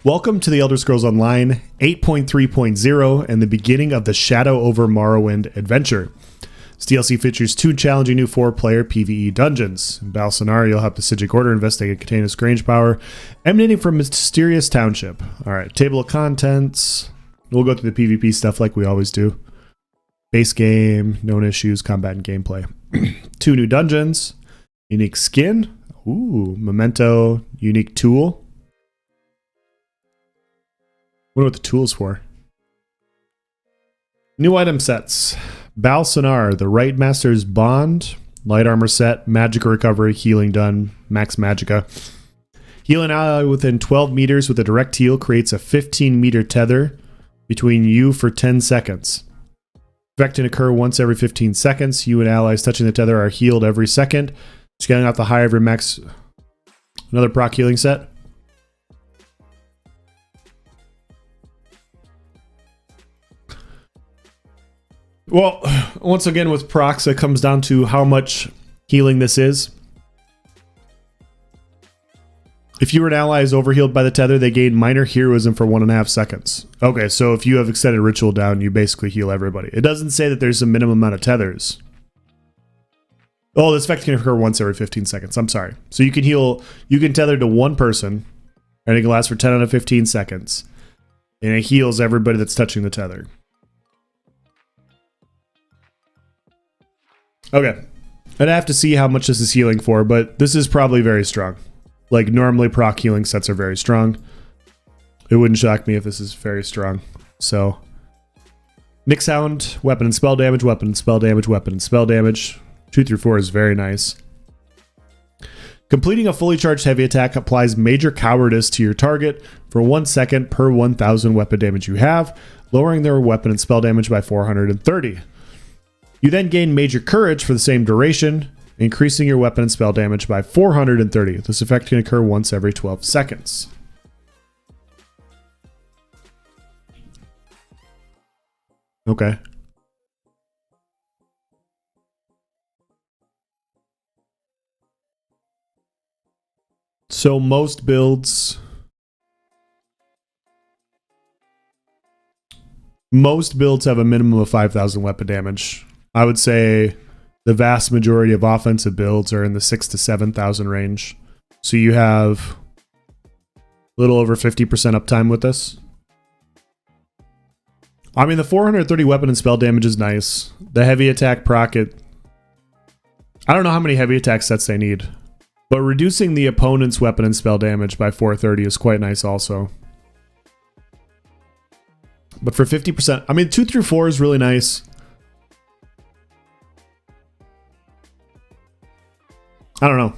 Welcome to the Elder Scrolls Online 8.3.0 and the beginning of the Shadow over Morrowind adventure. This DLC features 2 challenging new 4-player PvE dungeons. In Battle Scenario, you'll help the Sigic Order investigate contain a strange power emanating from a mysterious township. Alright, table of contents. We'll go through the PvP stuff like we always do. Base game, known issues, combat, and gameplay. 2 new dungeons. Unique skin. Ooh, memento, unique tool. Wonder what the tool's for. New item sets. Balsonar, the Right Master's Bond. Light armor set, magica recovery, healing done, max magica. Heal an ally within 12 meters with a direct heal creates a 15-meter tether between you for 10 seconds. Effect can occur once every 15 seconds. You and allies touching the tether are healed every second. Just getting off the high of your max. Another proc healing set. Well, once again with procs, it comes down to how much healing this is. If your ally is overhealed by the tether, they gain minor heroism for 1.5 seconds. Okay, so if you have extended ritual down, you basically heal everybody. It doesn't say that there's a minimum amount of tethers. Oh, this effect can occur once every 15 seconds. I'm sorry. So you can heal, you can tether to one person, and it can last for 10 out of 15 seconds. And it heals everybody that's touching the tether. Okay, I'd have to see how much this is healing for, but this is probably very strong. Like, normally proc healing sets are very strong. It wouldn't shock me if this is very strong. So, Nick Sound, weapon and spell damage, weapon and spell damage, weapon and spell damage. 2 through 4 is very nice. Completing a fully charged heavy attack applies major cowardice to your target for 1 second per 1,000 weapon damage you have, lowering their weapon and spell damage by 430. You then gain major courage for the same duration, increasing your weapon and spell damage by 430. This effect can occur once every 12 seconds. Okay. So most builds have a minimum of 5,000 weapon damage. I would say the vast majority of offensive builds are in the 6,000 to 7,000 range. So you have a little over 50% uptime with this. I mean, the 430 weapon and spell damage is nice. The heavy attack proc, I don't know how many heavy attack sets they need. But reducing the opponent's weapon and spell damage by 430 is quite nice also. But for 50%, I mean, 2 through 4 is really nice. I don't know.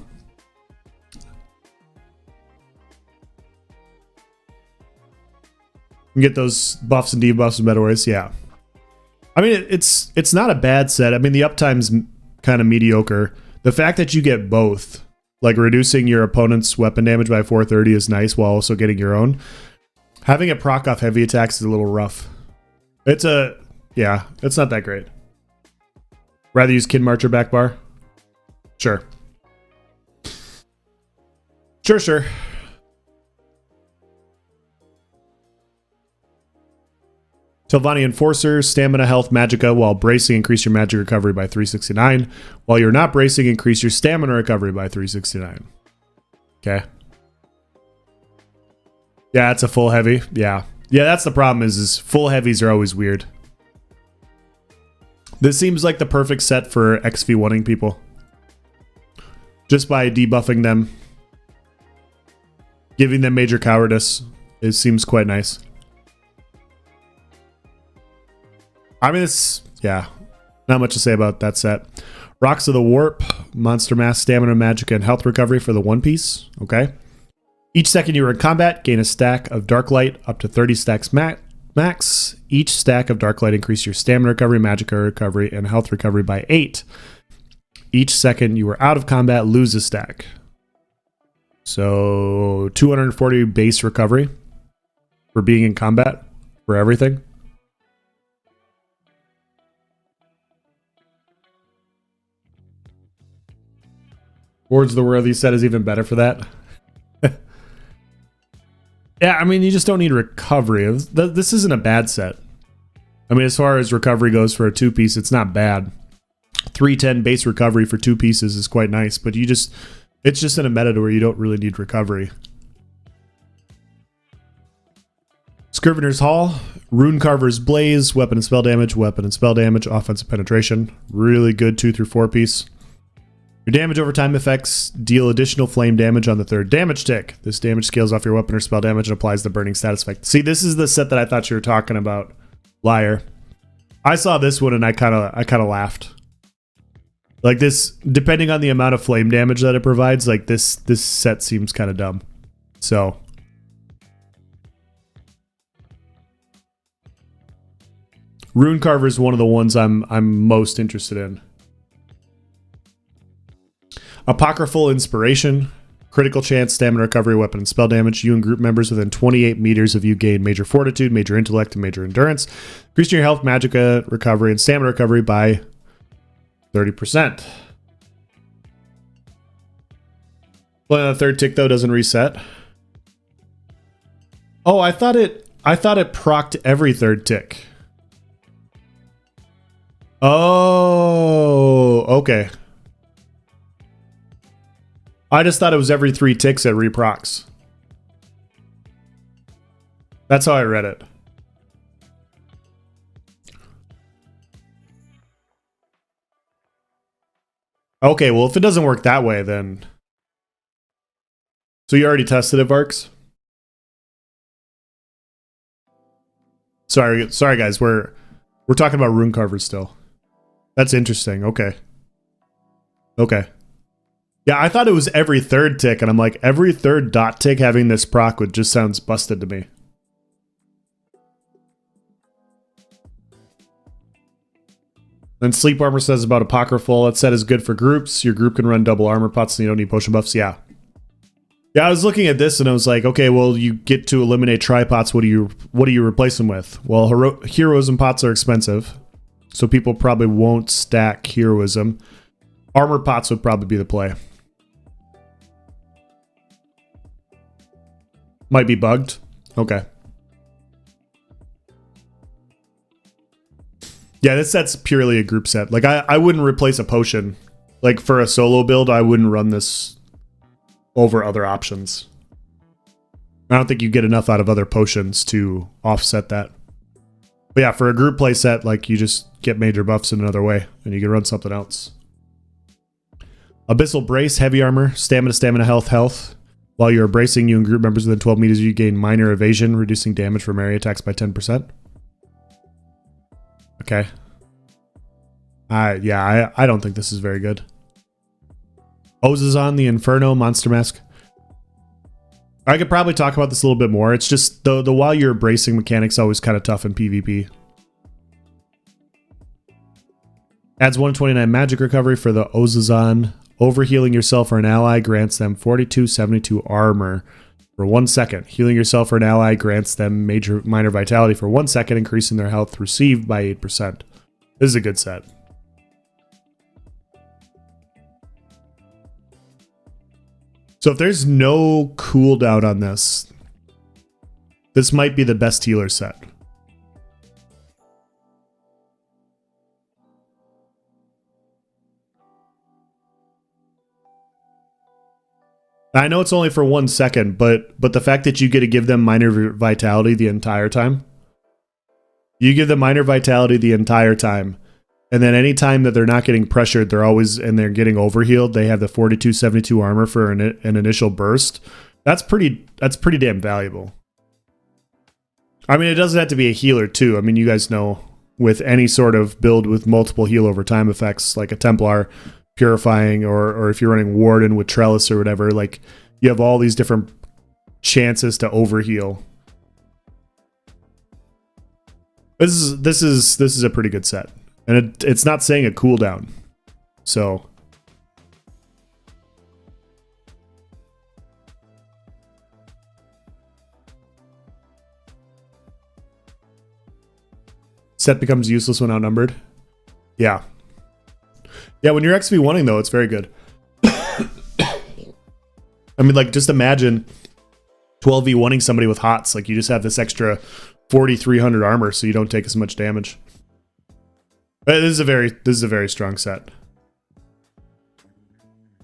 You can get those buffs and debuffs in better ways, yeah. I mean, it's not a bad set. I mean, the uptime's kind of mediocre. The fact that you get both, like reducing your opponent's weapon damage by 430 is nice while also getting your own. Having a proc off heavy attacks is a little rough. It's not that great. Rather use Kid Marcher back bar? Sure. Sure. Telvanni Enforcer, Stamina, Health, Magicka. While bracing, increase your magic recovery by 369. While you're not bracing, increase your stamina recovery by 369. Okay. Yeah, it's a full heavy. Yeah, that's the problem is full heavies are always weird. This seems like the perfect set for XV1ing people. Just by debuffing them. Giving them major cowardice. It seems quite nice. I mean, not much to say about that set. Rocks of the Warp, Monster Mass, Stamina, Magicka, and Health Recovery for the one piece. Okay. Each second you are in combat, gain a stack of Dark Light up to 30 stacks max. Each stack of Dark Light increase your Stamina Recovery, Magicka Recovery, and Health Recovery by 8. Each second you are out of combat, lose a stack. So 240 base recovery for being in combat for everything. Words of the Worthy set is even better for that. Yeah, I mean, you just don't need recovery. This isn't a bad set. I mean, as far as recovery goes for a 2-piece, it's not bad. 310 base recovery for 2 pieces is quite nice, but it's just in a meta where you don't really need recovery. Scrivener's Hall, Rune Carver's Blaze, weapon and spell damage, offensive penetration. Really good 2 through 4 piece. Your damage over time effects deal additional flame damage on the 3rd damage tick. This damage scales off your weapon or spell damage and applies the burning status effect. See, this is the set that I thought you were talking about, Liar. I saw this one and I kind of laughed. Like this, depending on the amount of flame damage that it provides, like this set seems kind of dumb. So Rune Carver is one of the ones I'm most interested in. Apocryphal Inspiration, critical chance, stamina recovery, weapon and spell damage. You and group members within 28 meters of you gain major fortitude, major intellect, and major endurance. Increasing your health, magicka recovery, and stamina recovery by 30%. Well, the 3rd tick though doesn't reset. Oh, I thought it procced every 3rd tick. Oh, okay. I just thought it was every 3 ticks it reprocs. That's how I read it. Okay, well, if it doesn't work that way, then... So you already tested it, Varks? Sorry guys, we're talking about Rune Carvers still. That's interesting, okay. Okay. Yeah, I thought it was every 3rd tick, and I'm like, every 3rd dot tick having this proc would just sounds busted to me. Then Sleep Armor says about Apocryphal, that set is good for groups. Your group can run double armor pots and you don't need potion buffs. Yeah. Yeah, I was looking at this and I was like, okay, well, you get to eliminate tripots. What do you replace them with? Well, heroism pots are expensive, so people probably won't stack heroism. Armor pots would probably be the play. Might be bugged. Okay. Yeah, this set's purely a group set. Like, I wouldn't replace a potion. Like, for a solo build, I wouldn't run this over other options. I don't think you get enough out of other potions to offset that. But yeah, for a group play set, like, you just get major buffs in another way, and you can run something else. Abyssal Brace, heavy armor, stamina, health. While you're bracing, you and group members within 12 meters, you gain minor evasion, reducing damage from area attacks by 10%. Okay. Yeah, I don't think this is very good. Ozazon, the Inferno, Monster Mask. I could probably talk about this a little bit more. It's just the while you're bracing mechanic's always kind of tough in PvP. Adds 129 magic recovery for the Ozazon. Overhealing yourself or an ally grants them 4272 armor for 1 second. Healing yourself or an ally grants them minor vitality for 1 second, increasing their health received by 8%. This is a good set. So if there's no cooldown on this, this might be the best healer set. I know it's only for 1 second, but the fact that you get to give them minor vitality the entire time. You give them minor vitality the entire time. And then any time that they're not getting pressured, they're getting overhealed, they have the 4272 armor for an initial burst. That's pretty damn valuable. I mean, it doesn't have to be a healer too. I mean, you guys know with any sort of build with multiple heal over time effects, like a Templar, Purifying, or if you're running Warden with Trellis or whatever, like you have all these different chances to overheal. This is a pretty good set, and it's not saying a cooldown, so set becomes useless when outnumbered. Yeah. Yeah, when you're XP1ing though, it's very good. I mean, like, just imagine 12v1ing somebody with hots. Like, you just have this extra 4,300 armor, so you don't take as much damage. But this is a very strong set.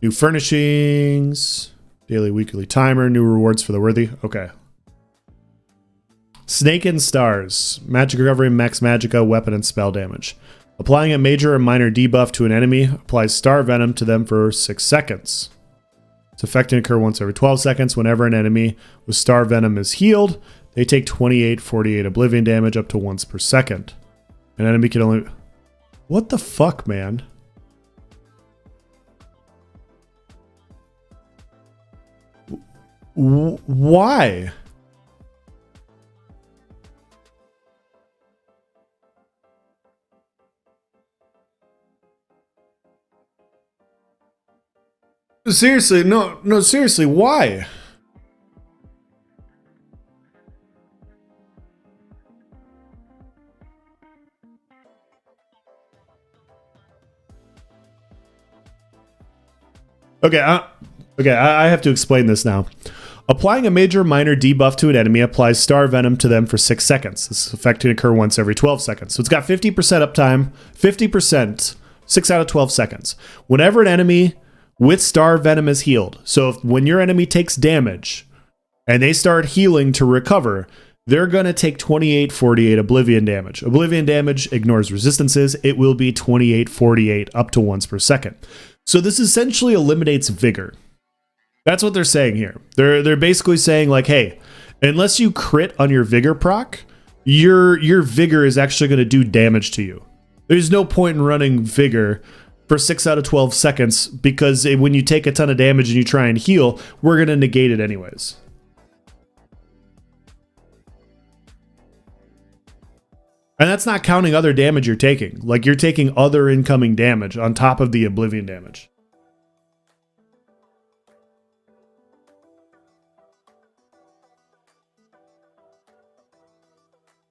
New furnishings, daily, weekly timer, new rewards for the worthy. Okay. Snake and Stars, magic recovery, max magicka, weapon and spell damage. Applying a major or minor debuff to an enemy applies star venom to them for 6 seconds. Its effect can occur once every 12 seconds. Whenever an enemy with star venom is healed, they take 28/48 oblivion damage up to once per second. An enemy can only... What the fuck, man? Why? Seriously, no, seriously, why? Okay, I have to explain this now. Applying a major or minor debuff to an enemy applies star venom to them for 6 seconds. This effect can occur once every 12 seconds. So it's got 50% uptime, 50%, 6 out of 12 seconds. Whenever an enemy with star venom is healed, so when your enemy takes damage and they start healing to recover, they're going to take 28/48 oblivion damage. Oblivion damage ignores resistances. It will be 28/48 up to once per second. So this essentially eliminates vigor. That's what they're saying here. They're basically saying, like, hey, unless you crit on your vigor proc, your vigor is actually going to do damage to you. There's no point in running vigor for 6 out of 12 seconds, because when you take a ton of damage and you try and heal, we're going to negate it anyways. And that's not counting other damage you're taking. Like, you're taking other incoming damage on top of the oblivion damage.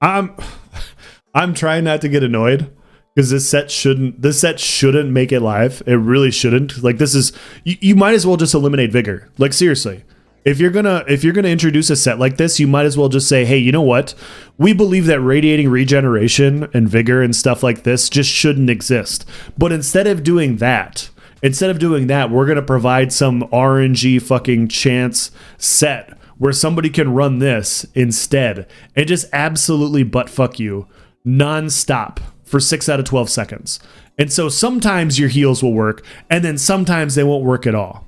I'm trying not to get annoyed, because this set shouldn't make it live. It really shouldn't. Like, this is, you might as well just eliminate vigor. Like, seriously. If you're gonna introduce a set like this, you might as well just say, hey, you know what? We believe that radiating regeneration and vigor and stuff like this just shouldn't exist. But instead of doing that, we're gonna provide some RNG fucking chance set where somebody can run this instead and just absolutely buttfuck you nonstop for 6 out of 12 seconds. And so sometimes your heals will work, and then sometimes they won't work at all.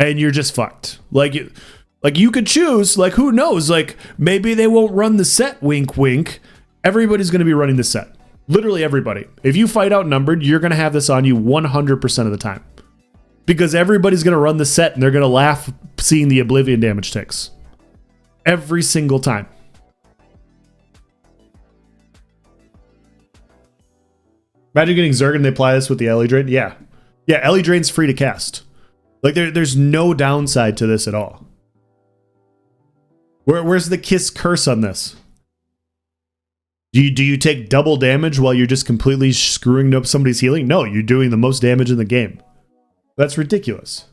And you're just fucked. Like you could choose, like, who knows? Like, maybe they won't run the set, wink, wink. Everybody's going to be running the set. Literally everybody. If you fight outnumbered, you're going to have this on you 100% of the time. Because everybody's going to run the set, and they're going to laugh seeing the oblivion damage ticks. Every single time. Imagine getting Zerg and they apply this with the Ellie Drain. Yeah. Yeah, Ellie Drain's free to cast. Like, there's no downside to this at all. Where's the Kiss curse on this? Do you take double damage while you're just completely screwing up somebody's healing? No, you're doing the most damage in the game. That's ridiculous.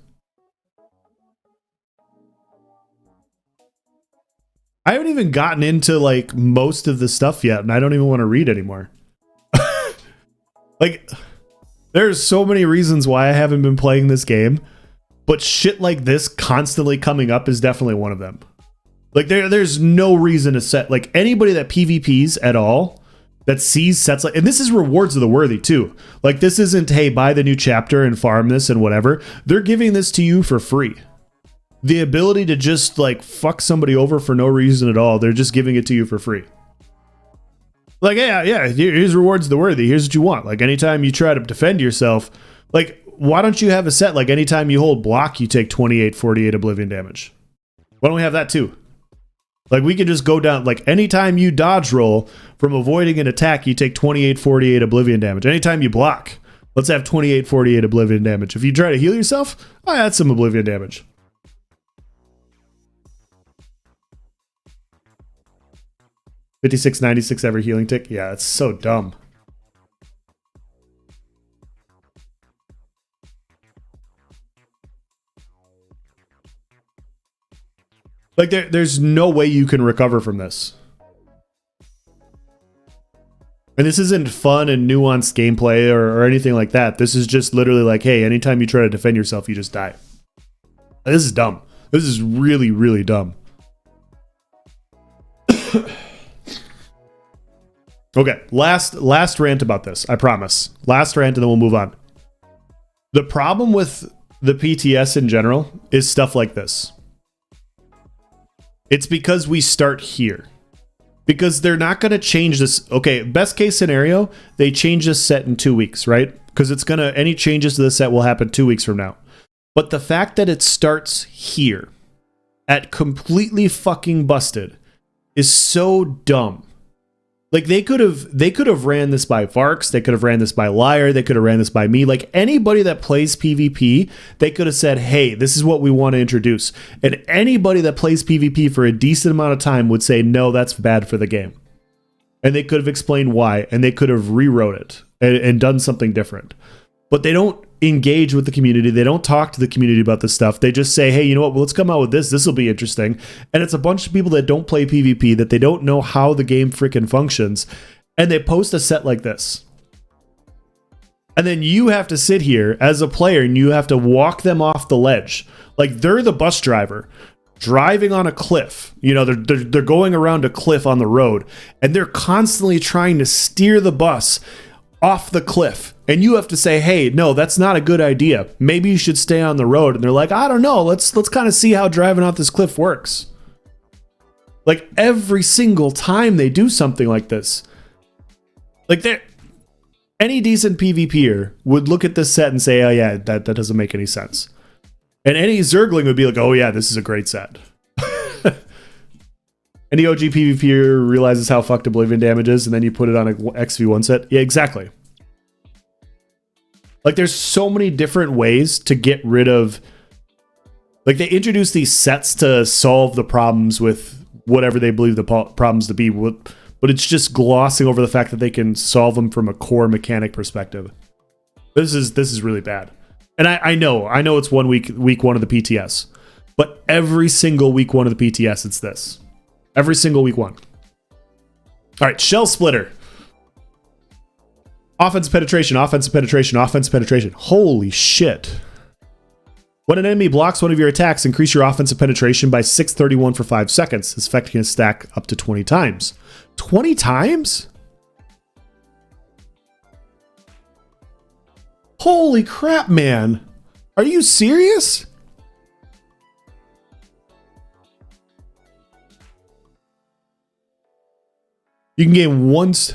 I haven't even gotten into, like, most of the stuff yet, and I don't even want to read anymore. Like, there's so many reasons why I haven't been playing this game. But shit like this constantly coming up is definitely one of them. Like, there's no reason to set, like, anybody that PvPs at all that sees sets like, and this is rewards of the worthy too. Like, this isn't, hey, buy the new chapter and farm this and whatever. They're giving this to you for free. The ability to just, like, fuck somebody over for no reason at all. They're just giving it to you for free. Like, yeah, here's rewards of the worthy. Here's what you want. Like, anytime you try to defend yourself, like, why don't you have a set like anytime you hold block, you take 28/48 oblivion damage? Why don't we have that too? Like, we can just go down, like, anytime you dodge roll from avoiding an attack, you take 28/48 oblivion damage. Anytime you block, let's have 28/48 oblivion damage. If you try to heal yourself, I add some oblivion damage. $56.96 every healing tick. Yeah, it's so dumb. Like there's no way you can recover from this. And this isn't fun and nuanced gameplay or anything like that. This is just literally like, hey, anytime you try to defend yourself, you just die. This is dumb. This is really, really dumb. Okay, last rant about this, I promise. Last rant and then we'll move on. The problem with the PTS in general is stuff like this. It's because we start here. Because they're not going to change this. Okay, best case scenario, they change this set in 2 weeks, right? Because it's going to, any changes to the set will happen 2 weeks from now. But the fact that it starts here at completely fucking busted is so dumb. Like they could have ran this by Varks, they could have ran this by Liar, they could have ran this by me. Like anybody that plays PvP, they could have said, hey, this is what we want to introduce. And anybody that plays PvP for a decent amount of time would say, no, that's bad for the game. And they could have explained why, and they could have rewrote it and done something different. But they don't engage with the community. They don't talk to the community about this stuff. They just say, hey, you know what? Well, let's come out with this. This will be interesting. And it's a bunch of people that don't play PvP, that they don't know how the game freaking functions. And they post a set like this. And then you have to sit here as a player and you have to walk them off the ledge. Like they're the bus driver driving on a cliff. You know, they're going around a cliff on the road and they're constantly trying to steer the bus off the cliff. And you have to say, hey, no, that's not a good idea. Maybe you should stay on the road. And they're like, I don't know. Let's kind of see how driving off this cliff works. Like every single time they do something like this. Like any decent PvPer would look at this set and say, oh yeah, that doesn't make any sense. And any Zergling would be like, oh yeah, this is a great set. Any OG PvPer realizes how fucked Oblivion damage is, and then you put it on an XV1 set. Yeah, exactly. Like, there's so many different ways to get rid of... Like, they introduce these sets to solve the problems with whatever they believe the problems to be, but it's just glossing over the fact that they can solve them from a core mechanic perspective. This is really bad. And I know it's week one of the PTS, but every single week one of the PTS, it's this. Every single week one. All right, Shell Splitter. Offensive penetration, offensive penetration, offensive penetration. Holy shit. When an enemy blocks one of your attacks, increase your offensive penetration by 631 for 5 seconds. This effect can stack up to 20 times. 20 times? Holy crap, man. Are you serious? You can gain once.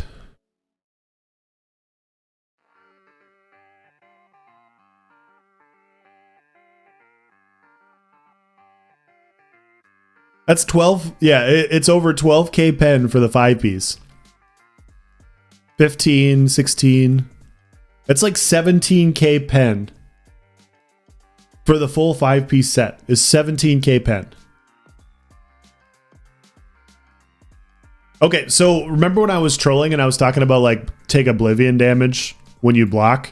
That's 12. Yeah, it's over 12k pen for the 5-piece. 15, 16. That's like 17k pen. For the full 5-piece set is 17k pen. Okay, so remember when I was trolling and I was talking about like take oblivion damage when you block?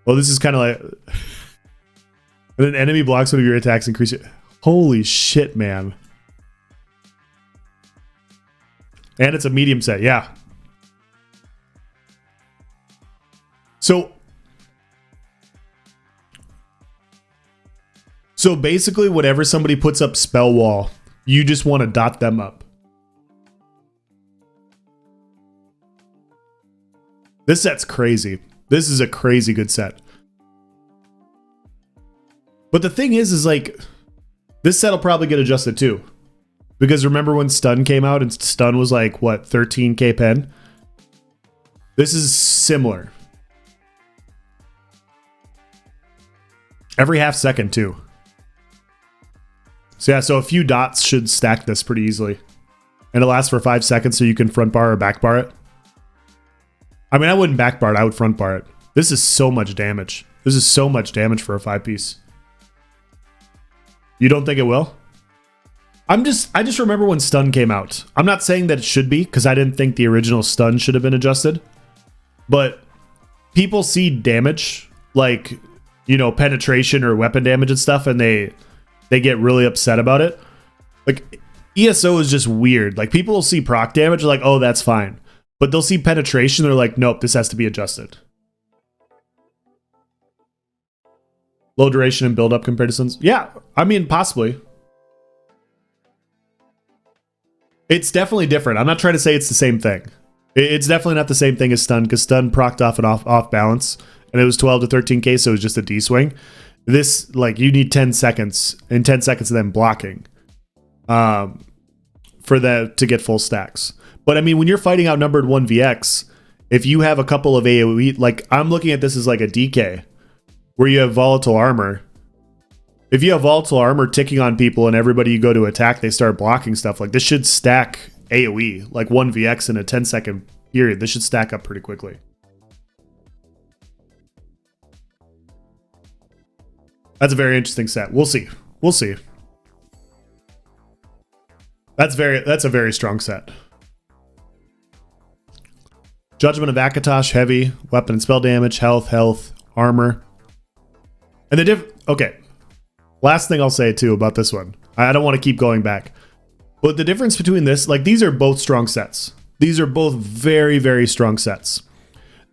Well, this is kind of like when an enemy blocks one of your attacks, increase it. Holy shit, man. And it's a medium set, yeah. So basically whenever somebody puts up spell wall, you just want to dot them up. This set's crazy. This is a crazy good set. But the thing is like, this set will probably get adjusted too. Because remember when Stun came out and Stun was like, what, 13k pen? This is similar. Every half second too. So yeah, so a few dots should stack this pretty easily. And it lasts for 5 seconds so you can front bar or back bar it. I mean, I wouldn't back bar it, I would front bar it. This is so much damage. This is so much damage for a 5-piece. You don't think it will? I just remember when Stun came out. I'm not saying that it should be, because I didn't think the original Stun should have been adjusted. But people see damage, like, you know, penetration or weapon damage and stuff, and they get really upset about it. Like, ESO is just weird. Like, people will see proc damage, they're like, oh, that's fine. But they'll see penetration, they're like, nope, this has to be adjusted. Low duration and build-up comparisons. Yeah, I mean, possibly. It's definitely different. I'm not trying to say it's the same thing. It's definitely not the same thing as stun, because stun procced off and off balance, and it was 12 to 13k, so it was just a D-swing. This, like, you need 10 seconds, and 10 seconds of them blocking for that to get full stacks. But, I mean, when you're fighting outnumbered 1vx, if you have a couple of AoE, like, I'm looking at this as like a DK, where you have volatile armor. If you have volatile armor ticking on people and everybody you go to attack, they start blocking stuff, like, this should stack AoE, like 1vx in a 10-second period. This should stack up pretty quickly. That's a very interesting set. We'll see. We'll see. That's a very strong set. Judgment of Akatosh, heavy, weapon and spell damage, health, armor. And the okay. Last thing I'll say too about this one. I don't want to keep going back. But the difference between this, like, these are both strong sets. These are both very, very strong sets.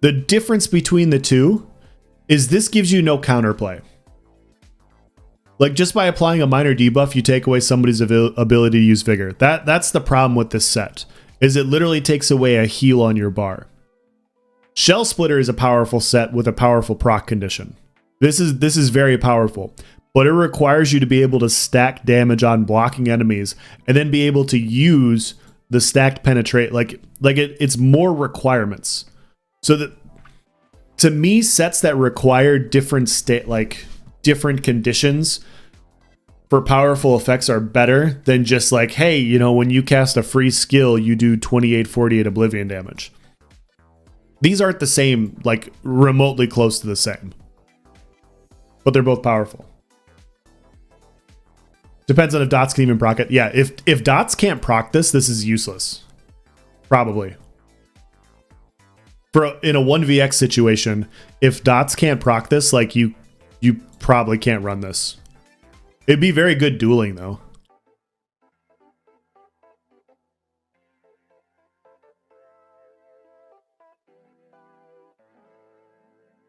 The difference between the two is this gives you no counterplay. Like, just by applying a minor debuff, you take away somebody's ability to use vigor. That's the problem with this set, is it literally takes away a heal on your bar. Shell Splitter is a powerful set with a powerful proc condition. This is very powerful, but it requires you to be able to stack damage on blocking enemies and then be able to use the stacked penetrate. It's more requirements. So that, to me, sets that require different different conditions for powerful effects are better than just like, hey, you know, when you cast a free skill, you do 2848 oblivion damage. These aren't the same, like, remotely close to the same. But they're both powerful. Depends on if dots can even proc it. Yeah, if dots can't proc this is useless. Probably. In a 1vx situation, if dots can't proc this, like, you probably can't run this. It'd be very good dueling, though.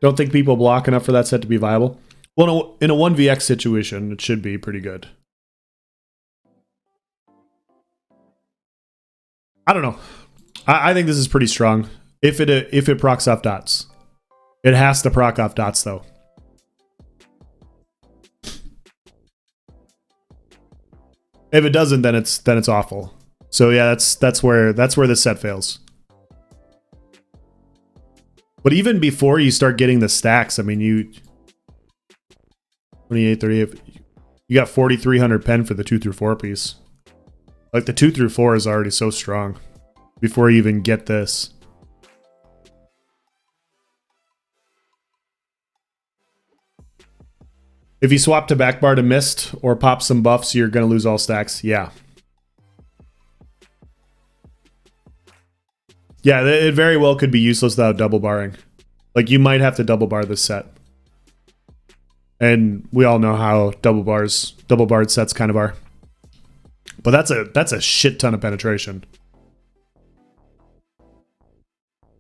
Don't think people block enough for that set to be viable. Well, in a 1vx situation, it should be pretty good. I don't know. I think this is pretty strong. If it procs off dots. It has to proc off dots, though. If it doesn't, then it's awful. So yeah, that's where the set fails. But even before you start getting the stacks, I mean, you 28, 38, you got 4,300 pen for the 2 through 4 piece. Like, the 2 through 4 is already so strong before you even get this. If you swap to backbar to mist or pop some buffs, you're going to lose all stacks. Yeah. Yeah, it very well could be useless without double barring. Like, you might have to double bar this set. And we all know how double barred sets kind of are. But that's a shit ton of penetration.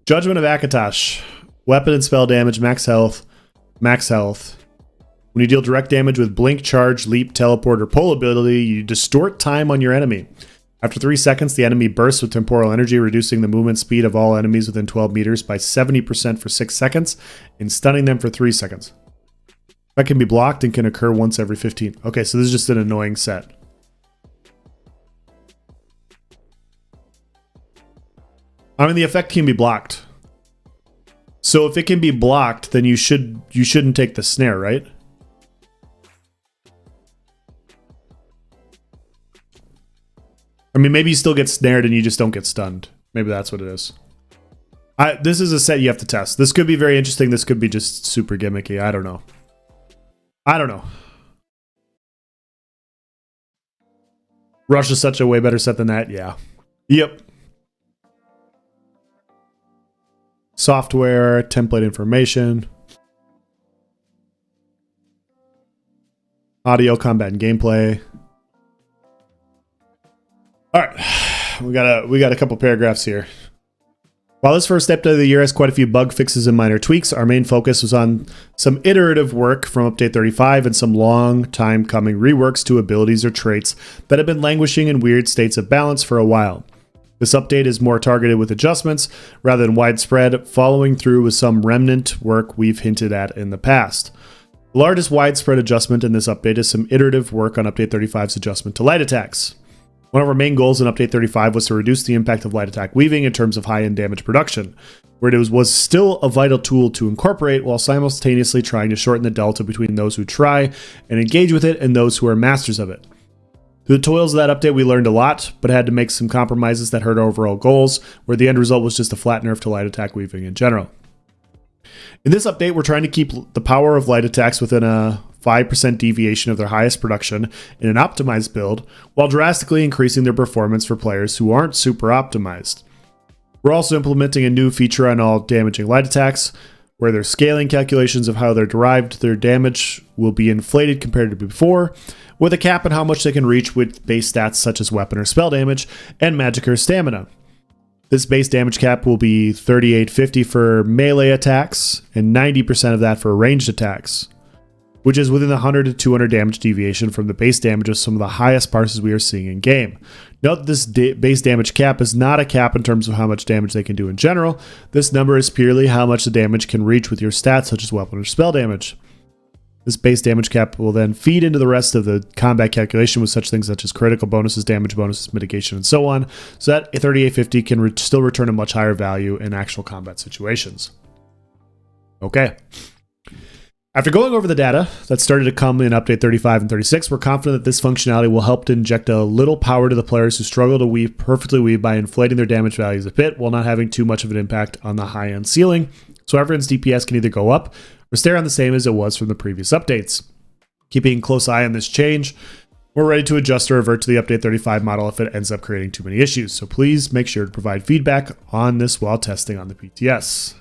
Judgment of Akatosh. Weapon and spell damage, max health. When you deal direct damage with blink, charge, leap, teleport, or pull ability, you distort time on your enemy. After 3 seconds, the enemy bursts with temporal energy, reducing the movement speed of all enemies within 12 meters by 70% for 6 seconds, and stunning them for 3 seconds. That can be blocked and can occur once every 15. Okay, so this is just an annoying set. I mean, the effect can be blocked. So if it can be blocked, then you shouldn't take the snare, right? I mean, maybe you still get snared and you just don't get stunned. Maybe that's what it is. This is a set you have to test. This could be very interesting. This could be just super gimmicky. I don't know. Rush is such a way better set than that. Yeah. Yep. Software, template information. Audio, combat, and gameplay. All right, we got a couple paragraphs here. While this first update of the year has quite a few bug fixes and minor tweaks, our main focus was on some iterative work from Update 35 and some long time coming reworks to abilities or traits that have been languishing in weird states of balance for a while. This update is more targeted with adjustments rather than widespread, following through with some remnant work we've hinted at in the past. The largest widespread adjustment in this update is some iterative work on Update 35's adjustment to light attacks. One of our main goals in Update 35 was to reduce the impact of light attack weaving in terms of high-end damage production, where it was still a vital tool to incorporate while simultaneously trying to shorten the delta between those who try and engage with it and those who are masters of it. Through the toils of that update, we learned a lot, but had to make some compromises that hurt our overall goals, where the end result was just a flat nerf to light attack weaving in general. In this update, we're trying to keep the power of light attacks within a 5% deviation of their highest production in an optimized build, while drastically increasing their performance for players who aren't super optimized. We're also implementing a new feature on all damaging light attacks, where their scaling calculations of how they're derived their damage will be inflated compared to before, with a cap on how much they can reach with base stats such as weapon or spell damage and magic or stamina. This base damage cap will be 3850 for melee attacks and 90% of that for ranged attacks, which is within the 100 to 200 damage deviation from the base damage of some of the highest parses we are seeing in game. Note that this base damage cap is not a cap in terms of how much damage they can do in general. This number is purely how much the damage can reach with your stats such as weapon or spell damage. This base damage cap will then feed into the rest of the combat calculation with such things such as critical bonuses, damage bonuses, mitigation, and so on, so that a 3850 can still return a much higher value in actual combat situations. Okay. After going over the data that started to come in Update 35 and 36, we're confident that this functionality will help to inject a little power to the players who struggle to perfectly weave by inflating their damage values a bit while not having too much of an impact on the high-end ceiling, so everyone's DPS can either go up or stay around the same as it was from the previous updates. Keeping a close eye on this change, we're ready to adjust or revert to the Update 35 model if it ends up creating too many issues, so please make sure to provide feedback on this while testing on the PTS.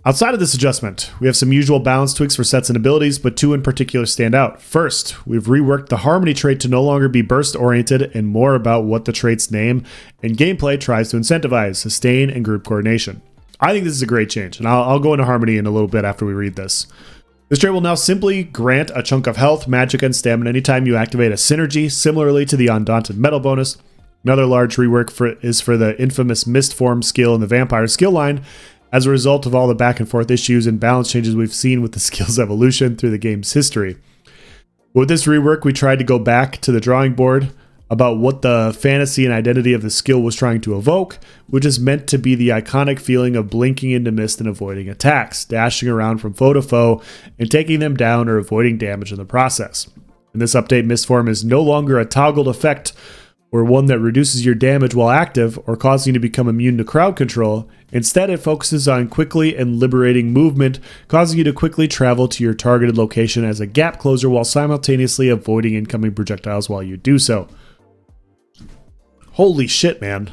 Outside of this adjustment, we have some usual balance tweaks for sets and abilities, but two in particular stand out. First, we've reworked the Harmony trait to no longer be burst-oriented and more about what the trait's name and gameplay tries to incentivize, sustain, and group coordination. I think this is a great change, and I'll go into Harmony in a little bit after we read this. This trait will now simply grant a chunk of health, magic, and stamina anytime you activate a synergy, similarly to the Undaunted Metal bonus. Another large rework is for the infamous Mist Form skill in the Vampire skill line, as a result of all the back and forth issues and balance changes we've seen with the skill's evolution through the game's history. With this rework, we tried to go back to the drawing board about what the fantasy and identity of the skill was trying to evoke, which is meant to be the iconic feeling of blinking into mist and avoiding attacks, dashing around from foe to foe, and taking them down or avoiding damage in the process. In this update, Mist Form is no longer a toggled effect or one that reduces your damage while active or causing you to become immune to crowd control. Instead, it focuses on quickly and liberating movement, causing you to quickly travel to your targeted location as a gap closer while simultaneously avoiding incoming projectiles while you do so. Holy shit, man.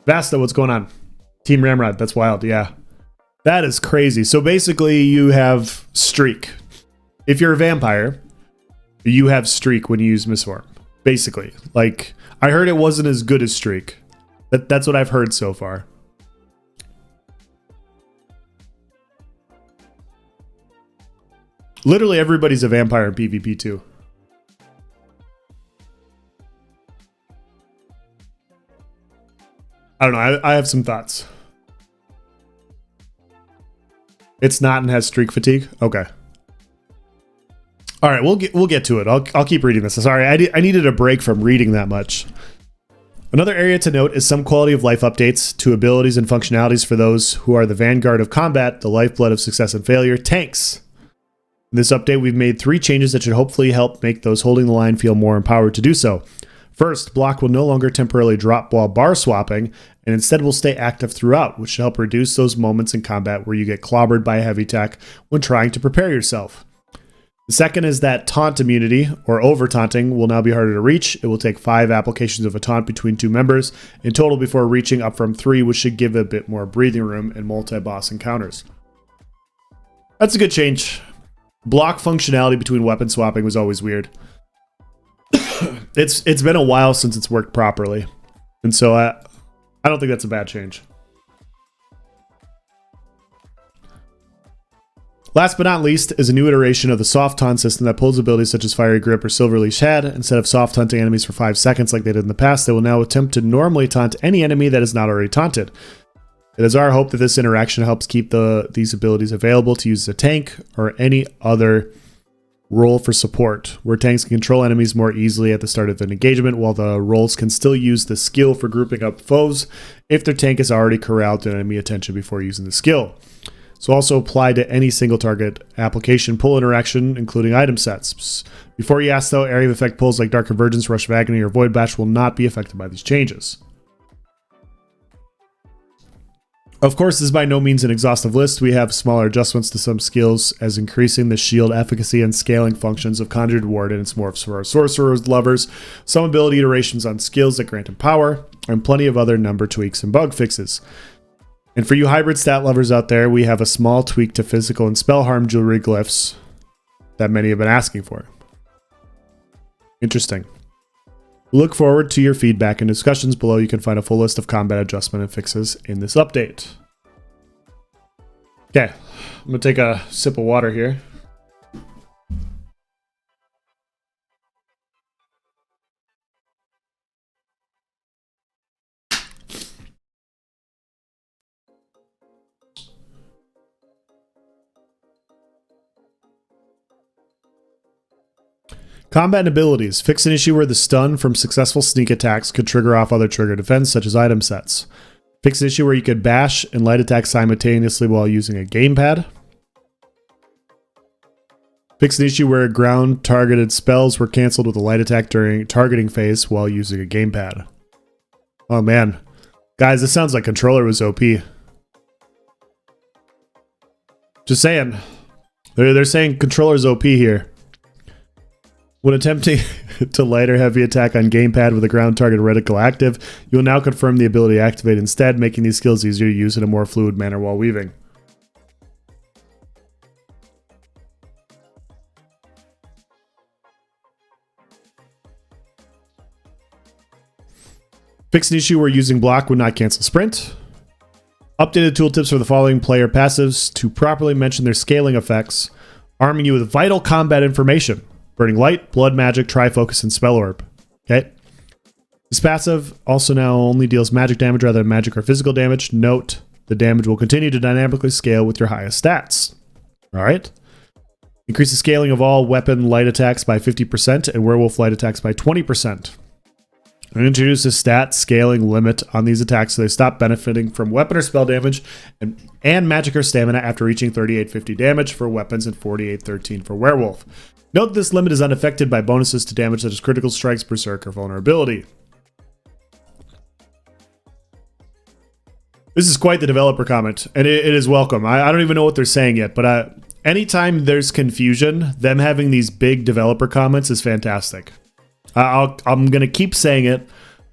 Vasta, what's going on? Team Ramrod, that's wild, yeah. That is crazy. So basically you have Streak. If you're a vampire, you have Streak when you use Mistform. Basically. Like, I heard it wasn't as good as Streak. That's what I've heard so far. Literally everybody's a vampire in PvP too. I don't know. I have some thoughts. It's not and has streak fatigue. Okay. All right, we'll get to it. I'll keep reading this. Sorry, I needed a break from reading that much. Another area to note is some quality of life updates to abilities and functionalities for those who are the vanguard of combat, the lifeblood of success and failure, tanks. In this update, we've made 3 changes that should hopefully help make those holding the line feel more empowered to do so. First, block will no longer temporarily drop while bar swapping, and instead will stay active throughout, which should help reduce those moments in combat where you get clobbered by a heavy attack when trying to prepare yourself. The second is that Taunt Immunity, or over-taunting, will now be harder to reach. It will take 5 applications of a taunt between 2 members in total before reaching, up from 3, which should give a bit more breathing room in multi-boss encounters. That's a good change. Block functionality between weapon swapping was always weird. It's been a while since it's worked properly, and so I don't think that's a bad change. Last but not least is a new iteration of the soft taunt system that pulls abilities such as Fiery Grip or Silverleaf Head. Instead of soft taunting enemies for 5 seconds like they did in the past, they will now attempt to normally taunt any enemy that is not already taunted. It is our hope that this interaction helps keep these abilities available to use as a tank or any other role for support, where tanks can control enemies more easily at the start of an engagement, while the roles can still use the skill for grouping up foes if their tank has already corralled enemy attention before using the skill. So also apply to any single target application pull interaction, including item sets. Before you ask though, area of effect pulls like Dark Convergence, Rush of Agony, or Void Bash will not be affected by these changes. Of course, this is by no means an exhaustive list. We have smaller adjustments to some skills, as increasing the shield efficacy and scaling functions of Conjured Ward and its morphs for our sorcerers lovers, some ability iterations on skills that grant him power, and plenty of other number tweaks and bug fixes. And for you hybrid stat lovers out there, we have a small tweak to physical and spell harm jewelry glyphs that many have been asking for. Interesting. Look forward to your feedback and discussions below. You can find a full list of combat adjustment and fixes in this update. Okay, I'm going to take a sip of water here. Combat abilities. Fix an issue where the stun from successful sneak attacks could trigger off other trigger defense, such as item sets. Fix an issue where you could bash and light attack simultaneously while using a gamepad. Fix an issue where ground targeted spells were cancelled with a light attack during targeting phase while using a gamepad. Oh man. Guys, this sounds like controller was OP. Just saying. They're saying controller's OP here. When attempting to light or heavy attack on gamepad with a ground target reticle active, you will now confirm the ability to activate instead, making these skills easier to use in a more fluid manner while weaving. Fix an issue where using block would not cancel sprint. Updated tooltips for the following player passives to properly mention their scaling effects, arming you with vital combat information. Burning Light, Blood Magic, Trifocus, and Spell Orb. Okay. This passive also now only deals magic damage rather than magic or physical damage. Note, the damage will continue to dynamically scale with your highest stats. Alright. Increase the scaling of all weapon light attacks by 50% and werewolf light attacks by 20%. And introduce a stat scaling limit on these attacks so they stop benefiting from weapon or spell damage and magic or stamina after reaching 3850 damage for weapons and 4813 for werewolf. Note that this limit is unaffected by bonuses to damage such as critical strikes, berserk, or vulnerability. This is quite the developer comment, and it is welcome. I don't even know what they're saying yet, but anytime there's confusion, them having these big developer comments is fantastic. I'm going to keep saying it.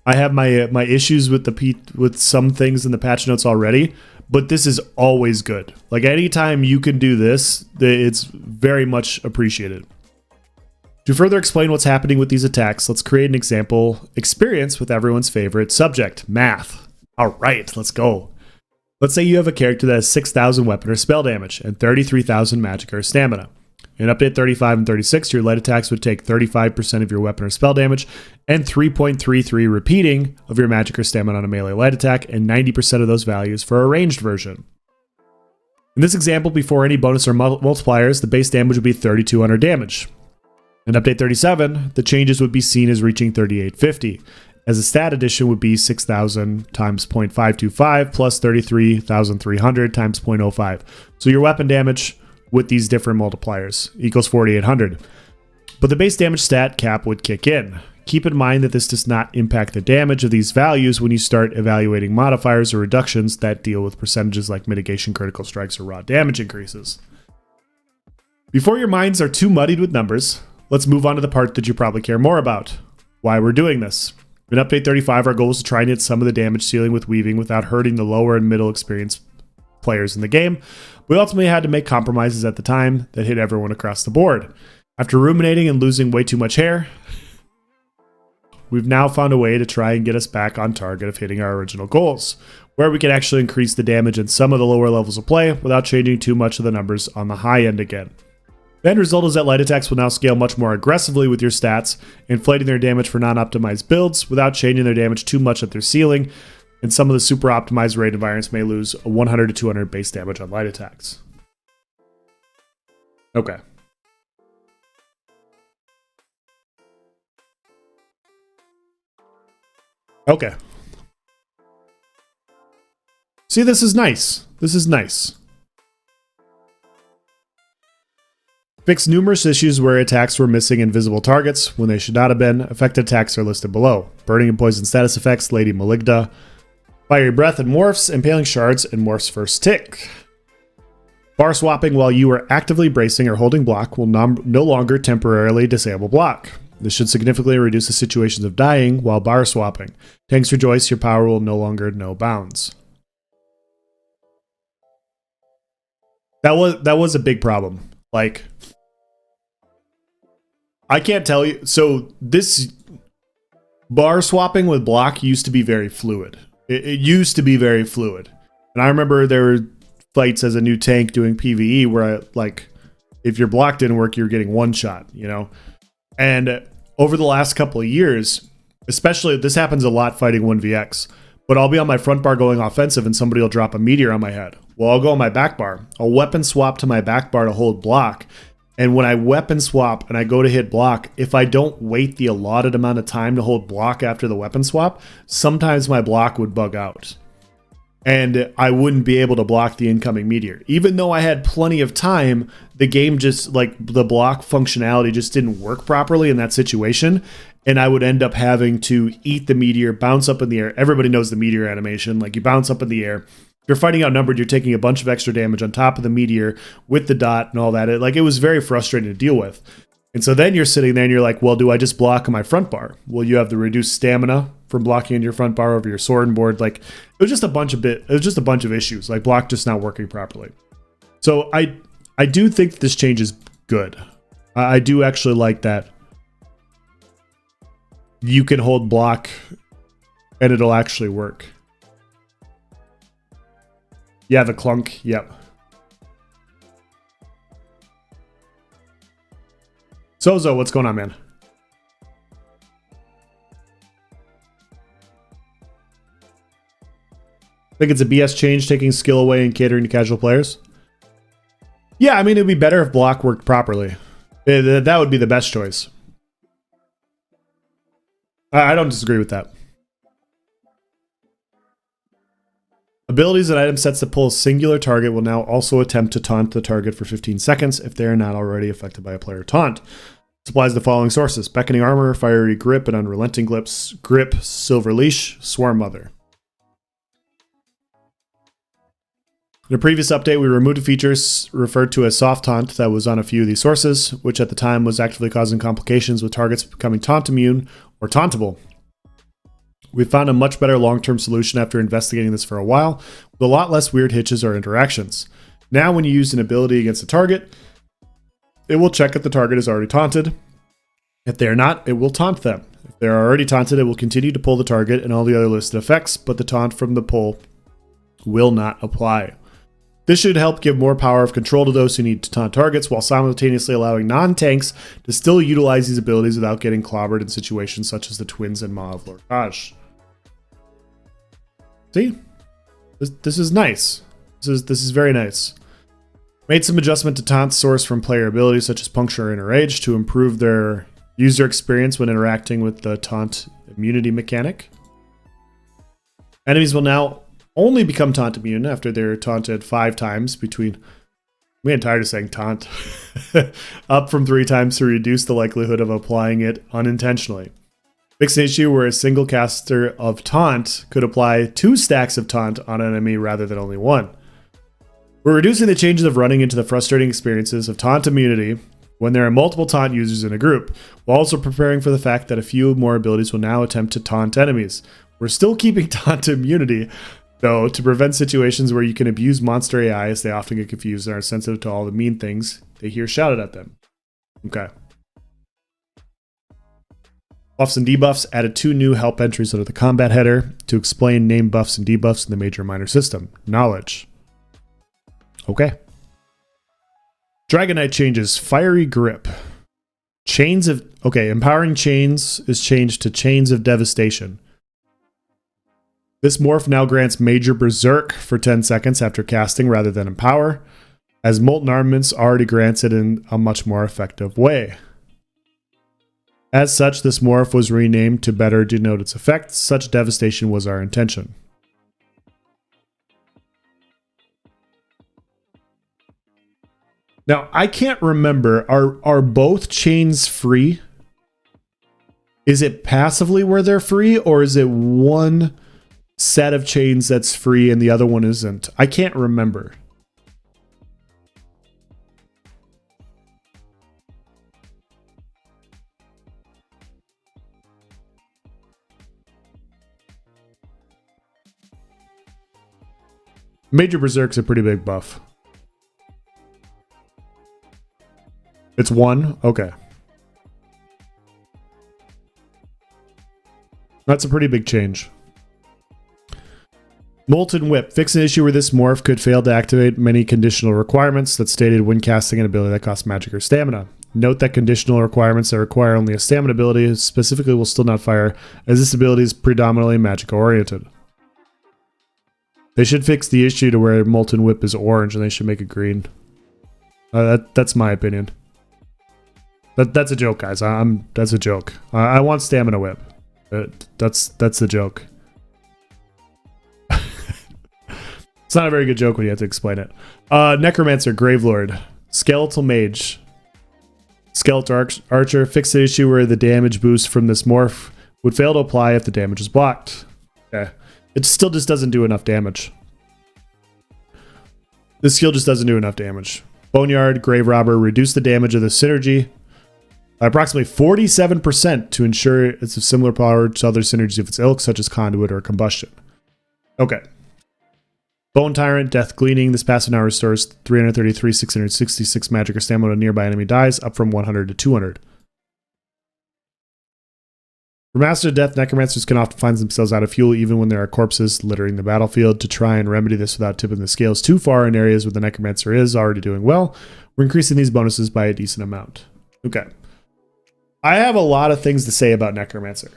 I have my issues with some things in the patch notes already, but this is always good. Like, anytime you can do this, it's very much appreciated. To further explain what's happening with these attacks, let's create an example experience with everyone's favorite subject, math. All right, let's go. Let's say you have a character that has 6,000 weapon or spell damage and 33,000 magic or stamina. In update 35 and 36, your light attacks would take 35% of your weapon or spell damage and 3.33 repeating of your magic or stamina on a melee light attack, and 90% of those values for a ranged version. In this example, before any bonus or multipliers, the base damage would be 3,200 damage. In update 37, the changes would be seen as reaching 3850, as a stat addition would be 6,000 times 0.525 plus 33,300 times 0.05. So your weapon damage with these different multipliers equals 4,800. But the base damage stat cap would kick in. Keep in mind that this does not impact the damage of these values when you start evaluating modifiers or reductions that deal with percentages like mitigation, critical strikes, or raw damage increases. Before your minds are too muddied with numbers, let's move on to the part that you probably care more about. Why we're doing this. In Update 35, our goal is to try and hit some of the damage ceiling with weaving without hurting the lower and middle experienced players in the game. We ultimately had to make compromises at the time that hit everyone across the board. After ruminating and losing way too much hair, we've now found a way to try and get us back on target of hitting our original goals, where we can actually increase the damage in some of the lower levels of play without changing too much of the numbers on the high end again. The end result is that light attacks will now scale much more aggressively with your stats, inflating their damage for non-optimized builds without changing their damage too much at their ceiling, and some of the super optimized raid environments may lose 100 to 200 base damage on light attacks. Okay. Okay. See, this is nice. This is nice. Fix numerous issues where attacks were missing invisible targets when they should not have been. Affected attacks are listed below. Burning and poison status effects, Lady Maligda. Fiery breath and morphs, impaling shards, and morphs first tick. Bar swapping while you are actively bracing or holding block will no longer temporarily disable block. This should significantly reduce the situations of dying while bar swapping. Tanks rejoice, your power will no longer know bounds. That was a big problem. Like, I can't tell you. So this bar swapping with block used to be very fluid. It used to be very fluid. And I remember there were fights as a new tank doing PvE where if your block didn't work, you were getting one shot, you know? And over the last couple of years, especially this happens a lot fighting 1vx, but I'll be on my front bar going offensive and somebody will drop a meteor on my head. Well, I'll go on my back bar. I'll weapon swap to my back bar to hold block. And when I weapon swap and I go to hit block, if I don't wait the allotted amount of time to hold block after the weapon swap, sometimes my block would bug out. And I wouldn't be able to block the incoming meteor. Even though I had plenty of time, the game just, like, the block functionality just didn't work properly in that situation. And I would end up having to eat the meteor, bounce up in the air. Everybody knows the meteor animation. Like, you bounce up in the air. You're fighting outnumbered, you're taking a bunch of extra damage on top of the meteor with the dot and all that. It was very frustrating to deal with. And so then you're sitting there and you're like, well, do I just block on my front bar? Well, you have the reduced stamina from blocking in your front bar over your sword and board. Like, it was just a bunch of issues, like block just not working properly. So I do think this change is good. I do actually like that you can hold block and it'll actually work. Yeah, the clunk. Yep. Sozo, what's going on, man? Think it's a BS change, taking skill away and catering to casual players? Yeah, I mean, it'd be better if block worked properly. That would be the best choice. I don't disagree with that. Abilities and item sets that pull a singular target will now also attempt to taunt the target for 15 seconds if they are not already affected by a player taunt. Supplies the following sources: Beckoning Armor, Fiery Grip, and Unrelenting Grip, Silver Leash, Swarm Mother. In a previous update, we removed a feature referred to as Soft Taunt that was on a few of these sources, which at the time was actively causing complications with targets becoming taunt immune or tauntable. We found a much better long-term solution after investigating this for a while, with a lot less weird hitches or interactions. Now when you use an ability against a target, it will check if the target is already taunted. If they are not, it will taunt them. If they are already taunted, it will continue to pull the target and all the other listed effects, but the taunt from the pull will not apply. This should help give more power of control to those who need to taunt targets, while simultaneously allowing non-tanks to still utilize these abilities without getting clobbered in situations such as the Twins and Maw of Lorcage. See? This is nice. This is very nice. Made some adjustment to taunt source from player abilities such as Puncture or Enrage to improve their user experience when interacting with the Taunt Immunity mechanic. Enemies will now only become taunt immune after they're taunted 5 times between... I'm getting tired of saying taunt. Up from 3 times to reduce the likelihood of applying it unintentionally. Fix an issue where a single caster of taunt could apply 2 stacks of taunt on an enemy rather than only 1. We're reducing the changes of running into the frustrating experiences of Taunt Immunity when there are multiple taunt users in a group, while also preparing for the fact that a few more abilities will now attempt to taunt enemies. We're still keeping Taunt Immunity, though, to prevent situations where you can abuse monster AI as they often get confused and are sensitive to all the mean things they hear shouted at them. Okay. Buffs and debuffs added 2 new help entries under the combat header to explain named buffs and debuffs in the major and minor system. Knowledge. Okay. Dragon Knight changes Fiery Grip. Chains of... Okay, Empowering Chains is changed to Chains of Devastation. This morph now grants Major Berserk for 10 seconds after casting rather than Empower, as Molten Armaments already grants it in a much more effective way. As such, this morph was renamed to better denote its effect. Such devastation was our intention. Now, I can't remember, are both chains free? Is it passively where they're free, or is it one set of chains that's free and the other one isn't? I can't remember. Major Berserk's a pretty big buff. It's 1? Okay. That's a pretty big change. Molten Whip. Fix an issue where this morph could fail to activate many conditional requirements that stated when casting an ability that costs magic or stamina. Note that conditional requirements that require only a stamina ability specifically will still not fire, as this ability is predominantly magic oriented. They should fix the issue to where Molten Whip is orange and they should make it green. That's my opinion. That's a joke, guys. That's a joke. I want Stamina Whip. That's the joke. It's not a very good joke when you have to explain it. Necromancer, Gravelord, Skeletal Mage, Skeletal Archer. Fix the issue where the damage boost from this morph would fail to apply if the damage is blocked. Okay. It still just doesn't do enough damage. This skill just doesn't do enough damage. Boneyard, Grave Robber, reduce the damage of the synergy by approximately 47% to ensure it's of similar power to other synergies of its ilk, such as Conduit or Combustion. Okay. Bone Tyrant, Death Gleaning. This passive now restores 333, 666 magic or stamina when a nearby enemy dies, up from 100 to 200. For Master of Death, Necromancers can often find themselves out of fuel even when there are corpses littering the battlefield. To try and remedy this without tipping the scales too far in areas where the Necromancer is already doing well, we're increasing these bonuses by a decent amount. Okay. I have a lot of things to say about Necromancer.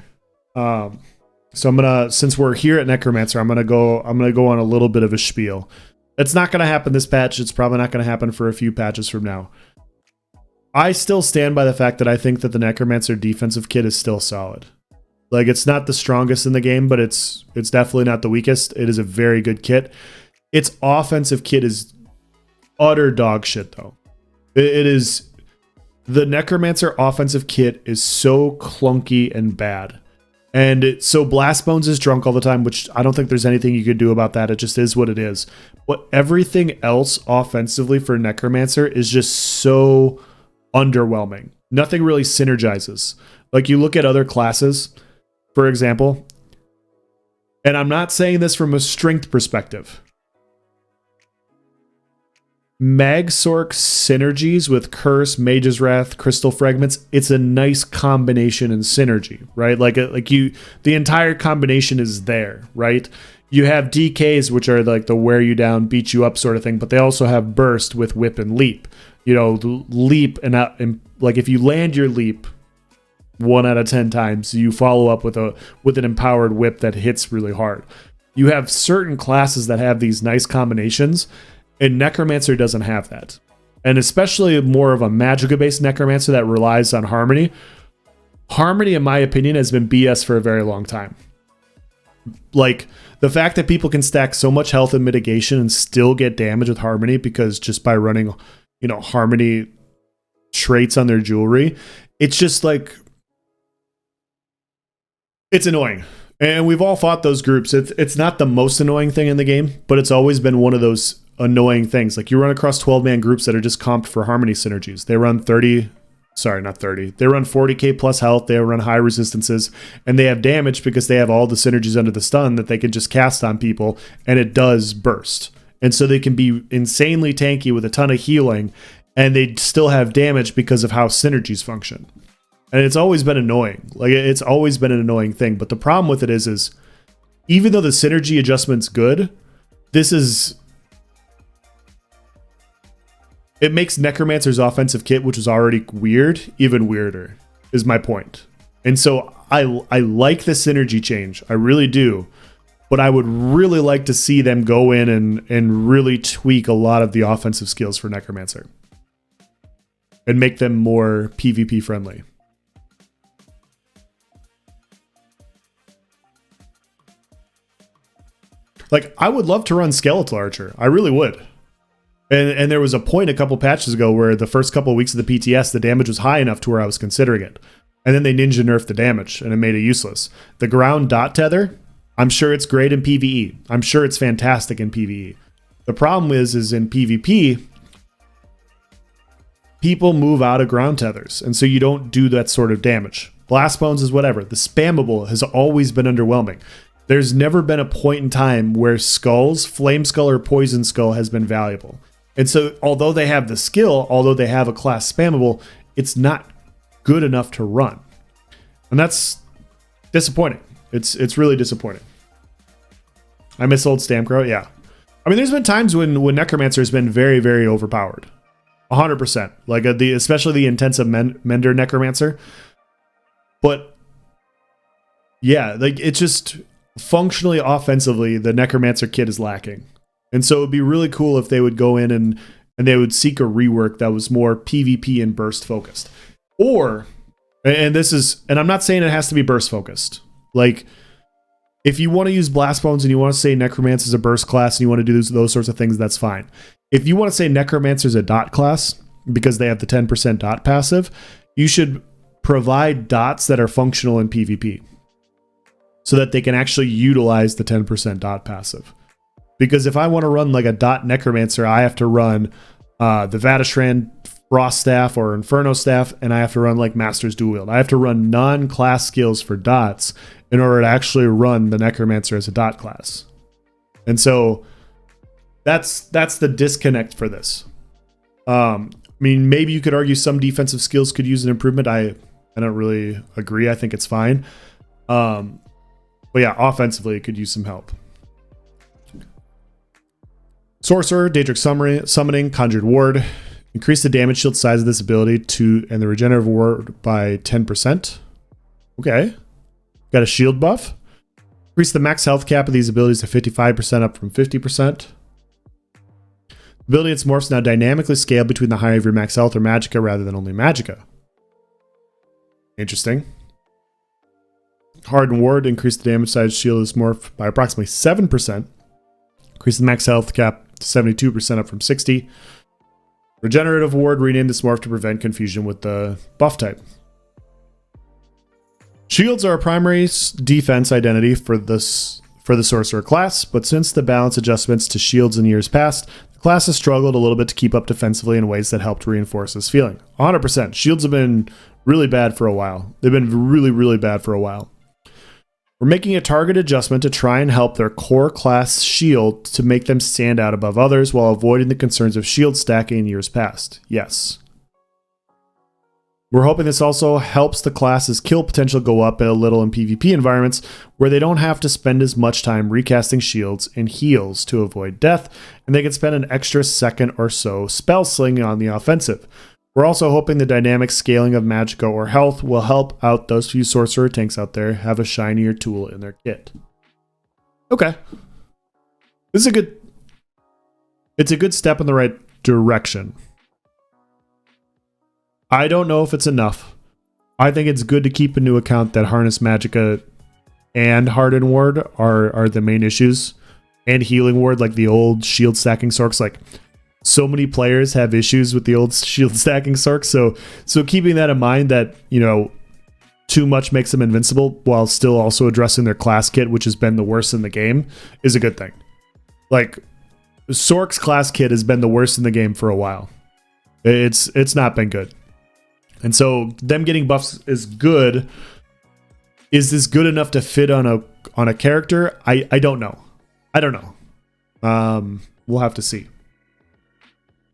So I'm gonna, since we're here at Necromancer, I'm gonna go on a little bit of a spiel. It's not gonna happen this patch. It's probably not gonna happen for a few patches from now. I still stand by the fact that I think that the Necromancer defensive kit is still solid. Like, it's not the strongest in the game, but it's definitely not the weakest. It is a very good kit. Its offensive kit is utter dog shit, though. It is... The Necromancer offensive kit is so clunky and bad. And so Blastbones is drunk all the time, which I don't think there's anything you could do about that. It just is what it is. But everything else offensively for Necromancer is just so underwhelming. Nothing really synergizes. Like, you look at other classes, for example, and I'm not saying this from a strength perspective. Magsork synergies with Curse, Mage's Wrath, Crystal Fragments, it's a nice combination and synergy, right? The entire combination is there, right? You have DKs, which are like the wear you down, beat you up sort of thing, but they also have Burst with Whip and Leap. You know, Leap and like if you land your Leap 1 out of 10 times, you follow up with an empowered Whip that hits really hard. You have certain classes that have these nice combinations, and Necromancer doesn't have that. And especially more of a Magicka-based Necromancer that relies on Harmony. Harmony, in my opinion, has been BS for a very long time. Like, the fact that people can stack so much health and mitigation and still get damage with Harmony because just by running, you know, Harmony traits on their jewelry, it's just like... It's annoying. And we've all fought those groups. It's not the most annoying thing in the game, but it's always been one of those annoying things. Like you run across 12-man groups that are just comped for harmony synergies. They run 40k plus health, they run high resistances, and they have damage because they have all the synergies under the stun that they can just cast on people, and it does burst. And so they can be insanely tanky with a ton of healing, and they still have damage because of how synergies function. And it's always been annoying. Like, it's always been an annoying thing. But the problem with it is even though the synergy adjustment's good, it makes Necromancer's offensive kit, which was already weird, even weirder, is my point. And so I like the synergy change. I really do. But I would really like to see them go in and really tweak a lot of the offensive skills for Necromancer. And make them more PvP friendly. Like, I would love to run Skeletal Archer. I really would. And there was a point a couple patches ago where the first couple of weeks of the PTS, the damage was high enough to where I was considering it. And then they ninja nerfed the damage, and it made it useless. The ground dot tether, I'm sure it's great in PvE. I'm sure it's fantastic in PvE. The problem is in PvP, people move out of ground tethers, and so you don't do that sort of damage. Blast Bones is whatever. The spammable has always been underwhelming. There's never been a point in time where skulls, Flame Skull or Poison Skull, has been valuable. And so although they have the skill, although they have a class spammable, it's not good enough to run. And that's disappointing. It's really disappointing. I miss old Stamcrow, yeah. I mean, there's been times when Necromancer has been very, very overpowered. 100%. Like especially the intensive Mender Necromancer. But yeah, like it's just functionally, offensively, the Necromancer kit is lacking. And so it would be really cool if they would go in and they would seek a rework that was more PvP and burst focused. Or, and I'm not saying it has to be burst focused. Like, if you want to use Blast Bones and you want to say Necromancer is a burst class and you want to do those sorts of things, that's fine. If you want to say Necromancer is a dot class because they have the 10% dot passive, you should provide dots that are functional in PvP so that they can actually utilize the 10% dot passive. Because if I want to run like a dot Necromancer, I have to run the Vatashran Frost Staff or Inferno Staff, and I have to run like Master's Dual Wield. I have to run non-class skills for dots in order to actually run the Necromancer as a dot class. And so that's the disconnect for this. I mean, maybe you could argue some defensive skills could use an improvement. I don't really agree. I think it's fine. But yeah, offensively, it could use some help. Sorcerer, Daedric Summoning, Conjured Ward. Increase the damage shield size of this ability and the regenerative ward by 10%. Okay. Got a shield buff. Increase the max health cap of these abilities to 55%, up from 50%. The ability its morphs now dynamically scale between the higher of your max health or magicka rather than only magicka. Interesting. Hardened Ward, increase the damage size shield of this morph by approximately 7%. Increase the max health cap to 72%, up from 60%. Regenerative Ward, rename this morph to prevent confusion with the buff type. Shields are a primary defense identity for the Sorcerer class, but since the balance adjustments to shields in years past, the class has struggled a little bit to keep up defensively in ways that helped reinforce this feeling. 100%. Shields have been really bad for a while. They've been really, really bad for a while. We're making a target adjustment to try and help their core class shield to make them stand out above others while avoiding the concerns of shield stacking in years past. Yes. We're hoping this also helps the class's kill potential go up a little in PvP environments where they don't have to spend as much time recasting shields and heals to avoid death, and they can spend an extra second or so spell slinging on the offensive. We're also hoping the dynamic scaling of magicka or health will help out those few sorcerer tanks out there have a shinier tool in their kit. Okay. This is it's a good step in the right direction. I don't know if it's enough. I think it's good to keep into account that Harness Magicka and Hardened Ward are the main issues. And Healing Ward, like the old shield stacking sorks, like so many players have issues with the old shield stacking sorks. So keeping that in mind that, you know, too much makes them invincible while still also addressing their class kit, which has been the worst in the game, is a good thing. Like, Sork's class kit has been the worst in the game for a while. It's not been good. And so them getting buffs is good. Is this good enough to fit on a character? I don't know. I don't know. We'll have to see.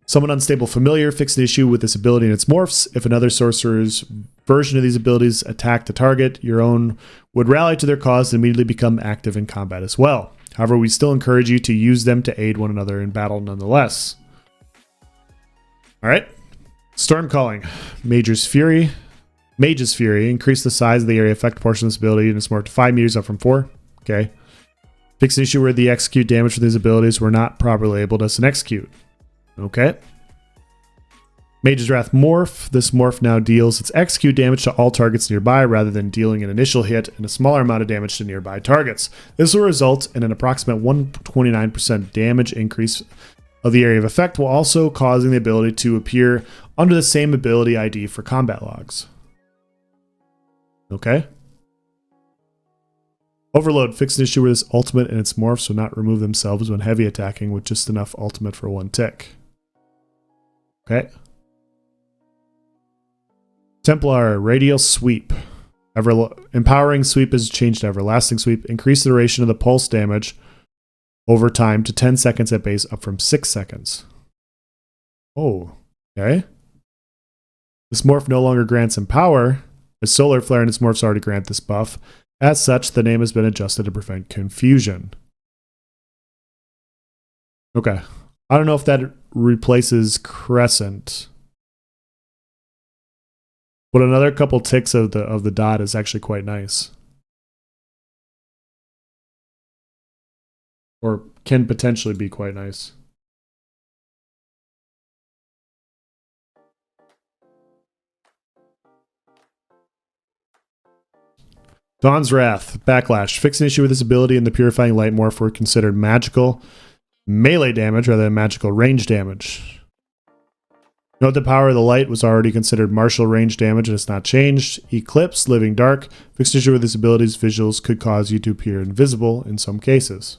Summon Unstable Familiar. Fix an issue with this ability and its morphs. If another sorcerer's version of these abilities attack the target, your own would rally to their cause and immediately become active in combat as well. However, we still encourage you to use them to aid one another in battle nonetheless. Alright. Storm Calling. Mage's Fury. Increase the size of the area effect portion of this ability and it's more to 5 meters up from 4. Okay. Fix an issue where the execute damage for these abilities were not properly labeled as an execute. Okay. Mage's Wrath Morph. This morph now deals its execute damage to all targets nearby rather than dealing an initial hit and a smaller amount of damage to nearby targets. This will result in an approximate 129% damage increase of the area of effect while also causing the ability to appear under the same ability ID for combat logs. Okay. Overload. Fix an issue where this ultimate and its morphs will not remove themselves when heavy attacking with just enough ultimate for 1 tick. Okay. Templar. Radial Sweep. Empowering Sweep is changed to Everlasting Sweep. Increase the duration of the pulse damage over time to 10 seconds at base, up from 6 seconds. Oh, okay. This morph no longer grants Empower, as Solar Flare and its morphs already grant this buff. As such, the name has been adjusted to prevent confusion. Okay. I don't know if that replaces Crescent. But another couple ticks of the dot is actually quite nice. Or can potentially be quite nice. Dawn's Wrath. Backlash. Fix an issue with this ability and the Purifying Light morph were considered magical melee damage rather than magical range damage. Note the power of the light was already considered martial range damage and it's not changed. Eclipse. Living Dark. Fix an issue with this ability's visuals could cause you to appear invisible in some cases.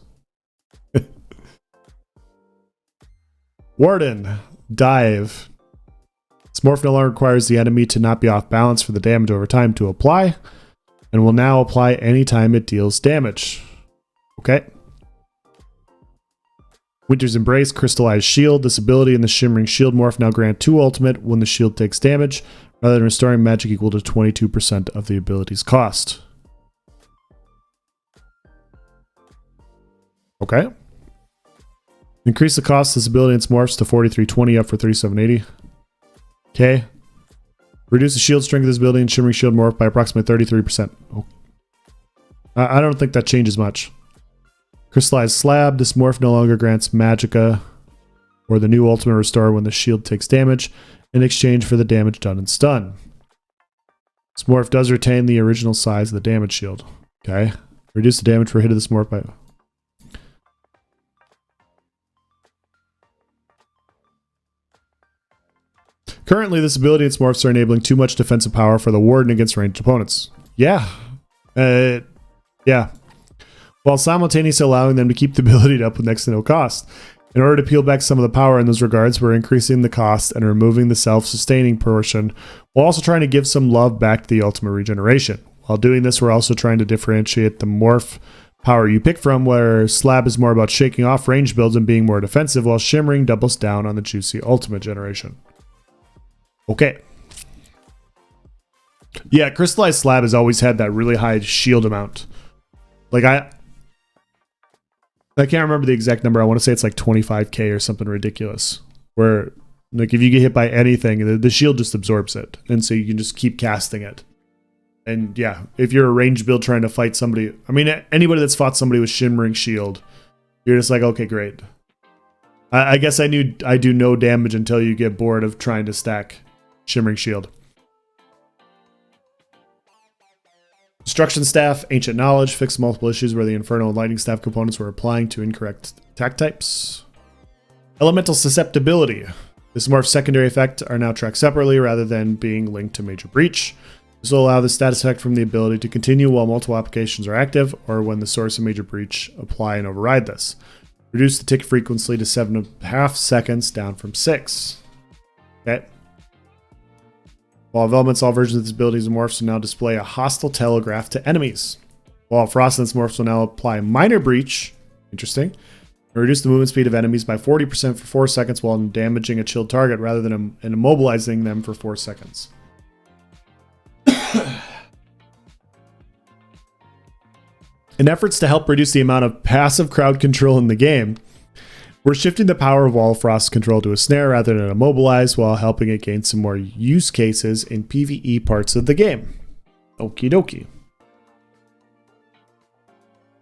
Warden. Dive. This morph no longer requires the enemy to not be off balance for the damage over time to apply, and will now apply anytime it deals damage. Okay. Winter's Embrace. Crystallized Shield. This ability and the Shimmering Shield morph now grant 2 ultimate when the shield takes damage, rather than restoring magic equal to 22% of the ability's cost. Okay. Increase the cost of this ability and its morphs to 4320 up for 3780. Okay. Reduce the shield strength of this ability and Shimmering Shield morph by approximately 33%. Oh. I don't think that changes much. Crystallized Slab. This morph no longer grants Magicka or the new ultimate restore when the shield takes damage in exchange for the damage done in stun. This morph does retain the original size of the damage shield. Okay. Reduce the damage per hit of this morph by... Currently, this ability and its morphs are enabling too much defensive power for the Warden against ranged opponents. Yeah. Yeah. While simultaneously allowing them to keep the ability up with next to no cost. In order to peel back some of the power in those regards, we're increasing the cost and removing the self-sustaining portion, while also trying to give some love back to the ultimate regeneration. While doing this, we're also trying to differentiate the morph power you pick from, where Slab is more about shaking off range builds and being more defensive, while Shimmering doubles down on the juicy ultimate generation. Okay. Yeah, Crystallized Slab has always had that really high shield amount. Like, I can't remember the exact number. I want to say it's like 25k or something ridiculous. Where, like, if you get hit by anything, the shield just absorbs it. And so you can just keep casting it. And yeah, if you're a range build trying to fight somebody, I mean, anybody that's fought somebody with Shimmering Shield, you're just like, okay, great. I guess I do no damage until you get bored of trying to stack Shimmering Shield. Destruction Staff, Ancient Knowledge, fixed multiple issues where the Inferno and Lightning Staff components were applying to incorrect attack types. Elemental Susceptibility. This morph's secondary effect are now tracked separately rather than being linked to Major Breach. This will allow the status effect from the ability to continue while multiple applications are active, or when the source and Major Breach apply and override this. Reduce the tick frequency to 7.5 seconds, down from 6. Okay. While of elements, all versions of this ability and morphs will now display a hostile telegraph to enemies. While frost and its morphs will now apply minor breach. Interesting. And reduce the movement speed of enemies by 40% for 4 seconds while damaging a chilled target rather than immobilizing them for 4 seconds. In efforts to help reduce the amount of passive crowd control in the game, we're shifting the power of Wall of Frost control to a snare rather than immobilize while helping it gain some more use cases in PvE parts of the game. Okie dokie.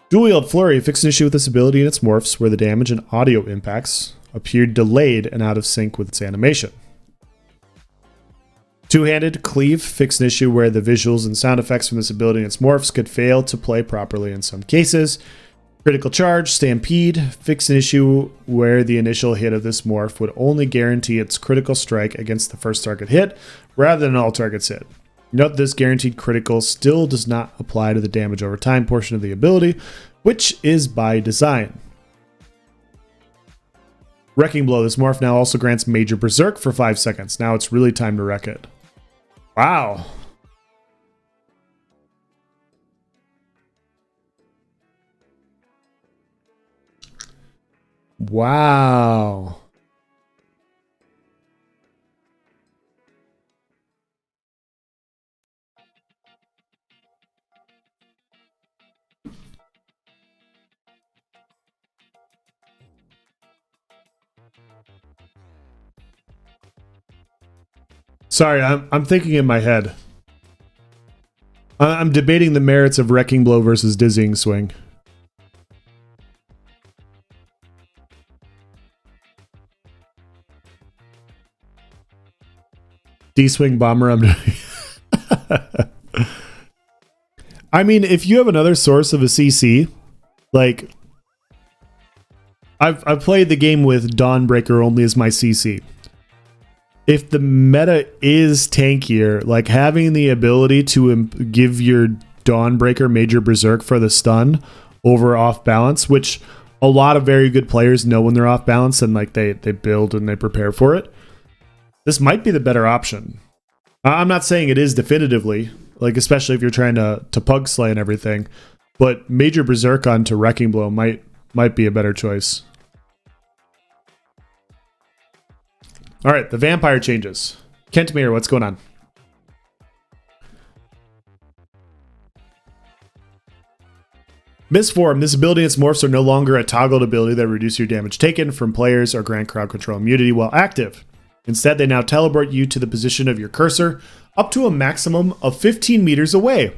Dual Wield Flurry fixed an issue with this ability in its morphs where the damage and audio impacts appeared delayed and out of sync with its animation. Two-handed Cleave fixed an issue where the visuals and sound effects from this ability and its morphs could fail to play properly in some cases. Critical Charge Stampede fixed an issue where the initial hit of this morph would only guarantee its critical strike against the first target hit rather than all targets hit. Note this guaranteed critical still does not apply to the damage over time portion of the ability, which is by design. Wrecking Blow. This morph now also grants Major Berserk for 5 seconds. Now it's really time to wreck it. Wow. Wow. Sorry, I'm thinking in my head. I'm debating the merits of Wrecking Blow versus Dizzying Swing. D-Swing Bomber. I mean, if you have another source of a CC, like I've played the game with Dawnbreaker only as my CC. If the meta is tankier, like having the ability to give your Dawnbreaker Major Berserk for the stun over off balance, which a lot of very good players know when they're off balance and like they build and they prepare for it, this might be the better option. I'm not saying it is definitively, like especially if you're trying to pug slay and everything, but Major Berserk onto Wrecking Blow might be a better choice. All right, the vampire changes. Kentmere, what's going on? Misform. This ability and its morphs are no longer a toggled ability that reduce your damage taken from players or grant crowd control immunity while active. Instead, they now teleport you to the position of your cursor up to a maximum of 15 meters away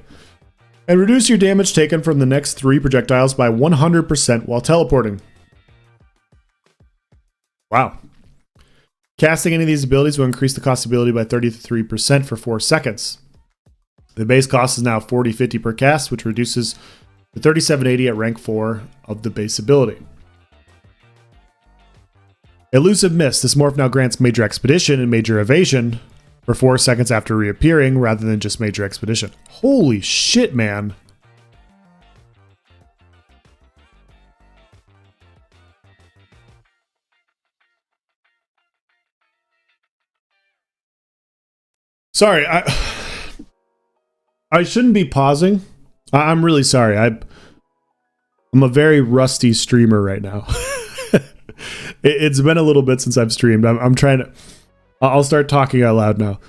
and reduce your damage taken from the next 3 projectiles by 100% while teleporting. Wow. Casting any of these abilities will increase the cost ability by 33% for 4 seconds. The base cost is now 40.50 per cast, which reduces to 37.80 at rank 4 of the base ability. Elusive Mist. This morph now grants Major Expedition and Major Evasion for 4 seconds after reappearing rather than just Major Expedition. Holy shit, man. Sorry, I shouldn't be pausing. I'm really sorry. I'm a very rusty streamer right now. It's been a little bit since I've streamed. I'm trying to... I'll start talking out loud now.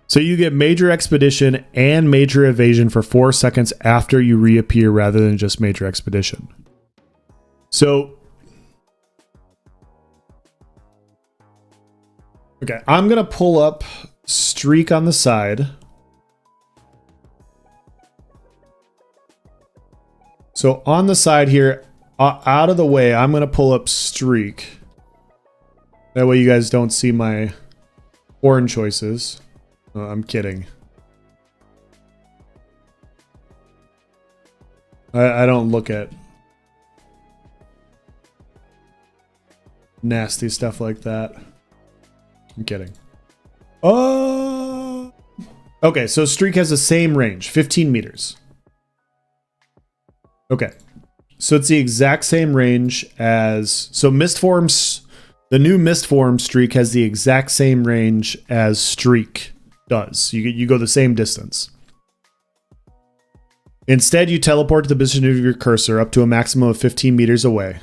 So you get Major Expedition and Major Evasion for 4 seconds after you reappear rather than just Major Expedition. So... okay, I'm going to pull up Streak on the side. So on the side here, out of the way, I'm going to pull up Streak. That way you guys don't see my orange choices. I'm kidding. I don't look at nasty stuff like that. I'm kidding. Oh! Okay, so Streak has the same range, 15 meters. Okay. So it's the exact same range as... So Mist Forms... The new Mist Form streak has the exact same range as Streak does. You go the same distance. Instead, you teleport to the position of your cursor up to a maximum of 15 meters away.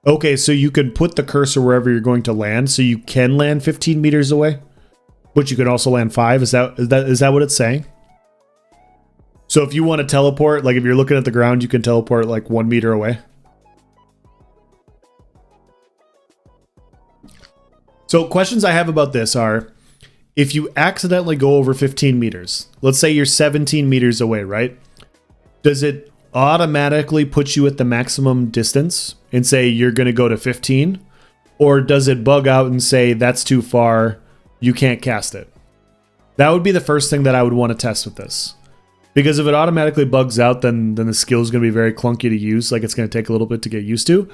Okay, so you can put the cursor wherever you're going to land, so you can land 15 meters away, but you can also land 5. Is that what it's saying? So if you want to teleport, like if you're looking at the ground, you can teleport like 1 meter away. So questions I have about this are, if you accidentally go over 15 meters, let's say you're 17 meters away, right? Does it automatically put you at the maximum distance and say you're going to go to 15? Or does it bug out and say that's too far, you can't cast it? That would be the first thing that I would want to test with this. Because if it automatically bugs out, then the skill is going to be very clunky to use. Like it's going to take a little bit to get used to.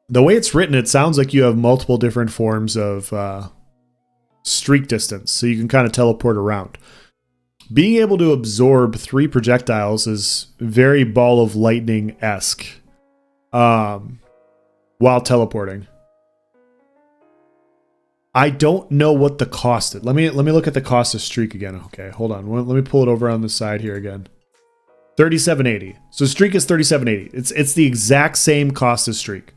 The way it's written, it sounds like you have multiple different forms of streak distance. So you can kind of teleport around. Being able to absorb 3 projectiles is very Ball of Lightning-esque while teleporting. I don't know what the cost is. Let me look at the cost of streak again. Okay, hold on. Let me pull it over on the side here again. 37.80. So streak is 37.80. It's the exact same cost as streak.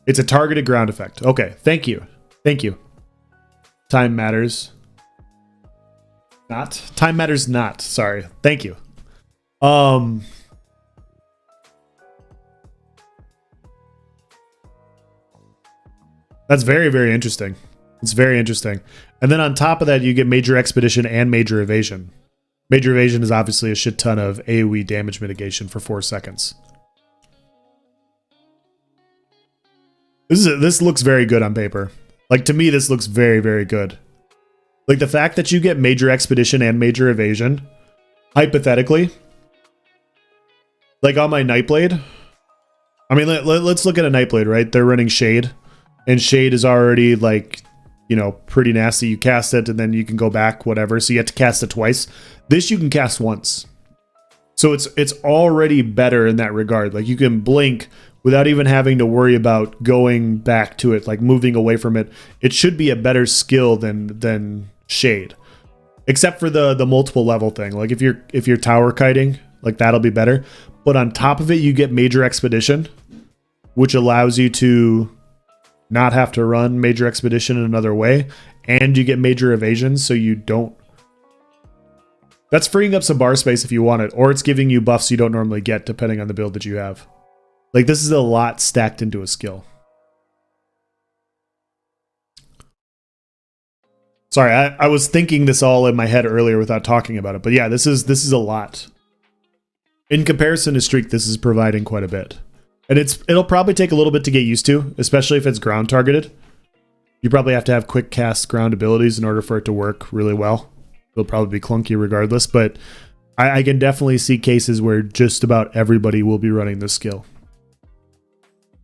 It's a targeted ground effect. Okay, thank you. Thank you. Time matters. Not. Time matters not. Sorry. Thank you. That's very, very interesting. It's very interesting. And then on top of that, you get Major Expedition and Major Evasion. Major Evasion is obviously a shit ton of AoE damage mitigation for 4 seconds. This looks very good on paper. Like, to me, this looks very, very good. Like, the fact that you get Major Expedition and Major Evasion, hypothetically, like on my Nightblade, I mean, let's look at a Nightblade, right? They're running Shade, and Shade is already, like, you know, pretty nasty. You cast it, and then you can go back, whatever, so you have to cast it twice. This you can cast once. So it's already better in that regard. Like, you can blink without even having to worry about going back to it, like moving away from it. It should be a better skill than Shade, except for the multiple level thing. Like if you're tower kiting, like that'll be better. But on top of it, you get Major Expedition, which allows you to not have to run Major Expedition in another way, and you get Major Evasion, so you don't. That's freeing up some bar space if you want it, or it's giving you buffs you don't normally get depending on the build that you have. Like, this is a lot stacked into a skill. Sorry, I was thinking this all in my head earlier without talking about it. But yeah, this is a lot. In comparison to Streak, this is providing quite a bit. And it'll probably take a little bit to get used to, especially if it's ground targeted. You probably have to have quick cast ground abilities in order for it to work really well. It'll probably be clunky regardless, but I can definitely see cases where just about everybody will be running this skill.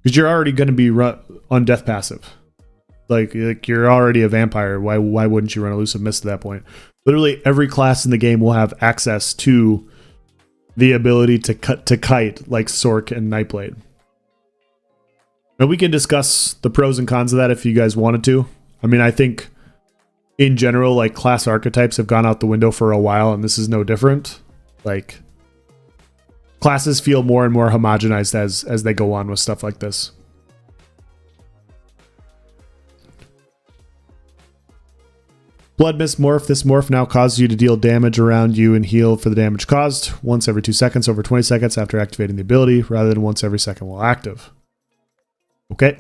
Because you're already going to be on death passive. Like you're already a vampire. Why wouldn't you run Elusive Mist at that point? Literally every class in the game will have access to the ability to kite like Sork and Nightblade. And we can discuss the pros and cons of that if you guys wanted to. I mean, I think in general, like class archetypes have gone out the window for a while, and this is no different. Like classes feel more and more homogenized as they go on with stuff like this. Blood Mist Morph. This morph now causes you to deal damage around you and heal for the damage caused once every 2 seconds over 20 seconds after activating the ability, rather than once every second while active. Okay.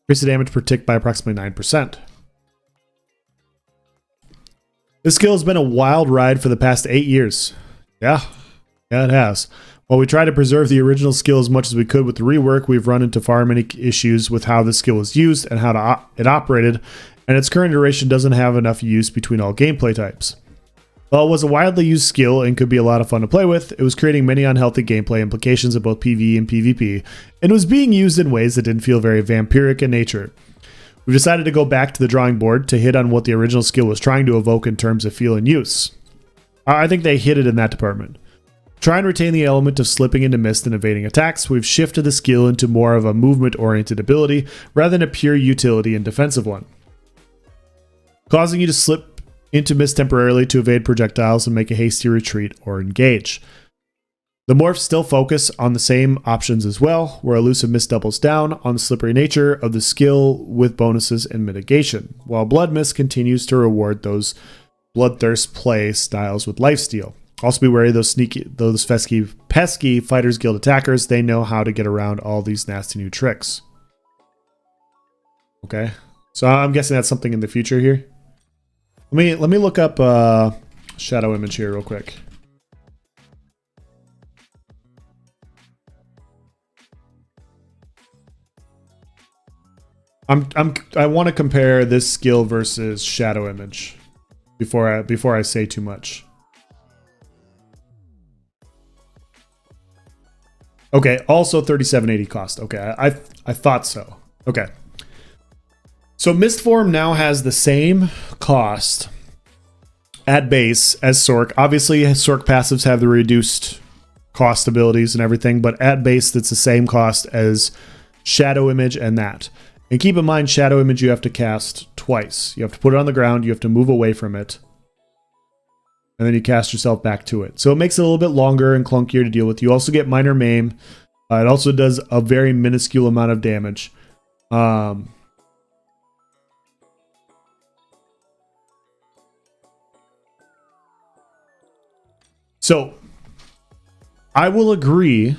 Increase the damage per tick by approximately 9%. This skill has been a wild ride for the past 8 years. Yeah, it has. While we try to preserve the original skill as much as we could with the rework, we've run into far many issues with how the skill was used and how it operated, and its current iteration doesn't have enough use between all gameplay types. While it was a widely used skill and could be a lot of fun to play with, it was creating many unhealthy gameplay implications of both PvE and PvP, and was being used in ways that didn't feel very vampiric in nature. We've decided to go back to the drawing board to hit on what the original skill was trying to evoke in terms of feel and use. I think they hit it in that department. Try and retain the element of slipping into mist and evading attacks. We've shifted the skill into more of a movement-oriented ability rather than a pure utility and defensive one, causing you to slip into mist temporarily to evade projectiles and make a hasty retreat or engage. The morphs still focus on the same options as well, where elusive mist doubles down on the slippery nature of the skill with bonuses and mitigation, while blood mist continues to reward those bloodthirst play styles with lifesteal. Also be wary of those pesky Fighters Guild attackers. They know how to get around all these nasty new tricks. Okay, so I'm guessing that's something in the future here. Let me look up shadow image here real quick. I want to compare this skill versus shadow image before I say too much. Okay, also 3780 cost. Okay, I thought so. Okay. So Mistform now has the same cost at base as Sork. Obviously, Sork passives have the reduced cost abilities and everything, but at base, it's the same cost as Shadow Image and that. And keep in mind, Shadow Image you have to cast twice. You have to put it on the ground, you have to move away from it, and then you cast yourself back to it. So it makes it a little bit longer and clunkier to deal with. You also get Minor Maim. It also does a very minuscule amount of damage. So I will agree.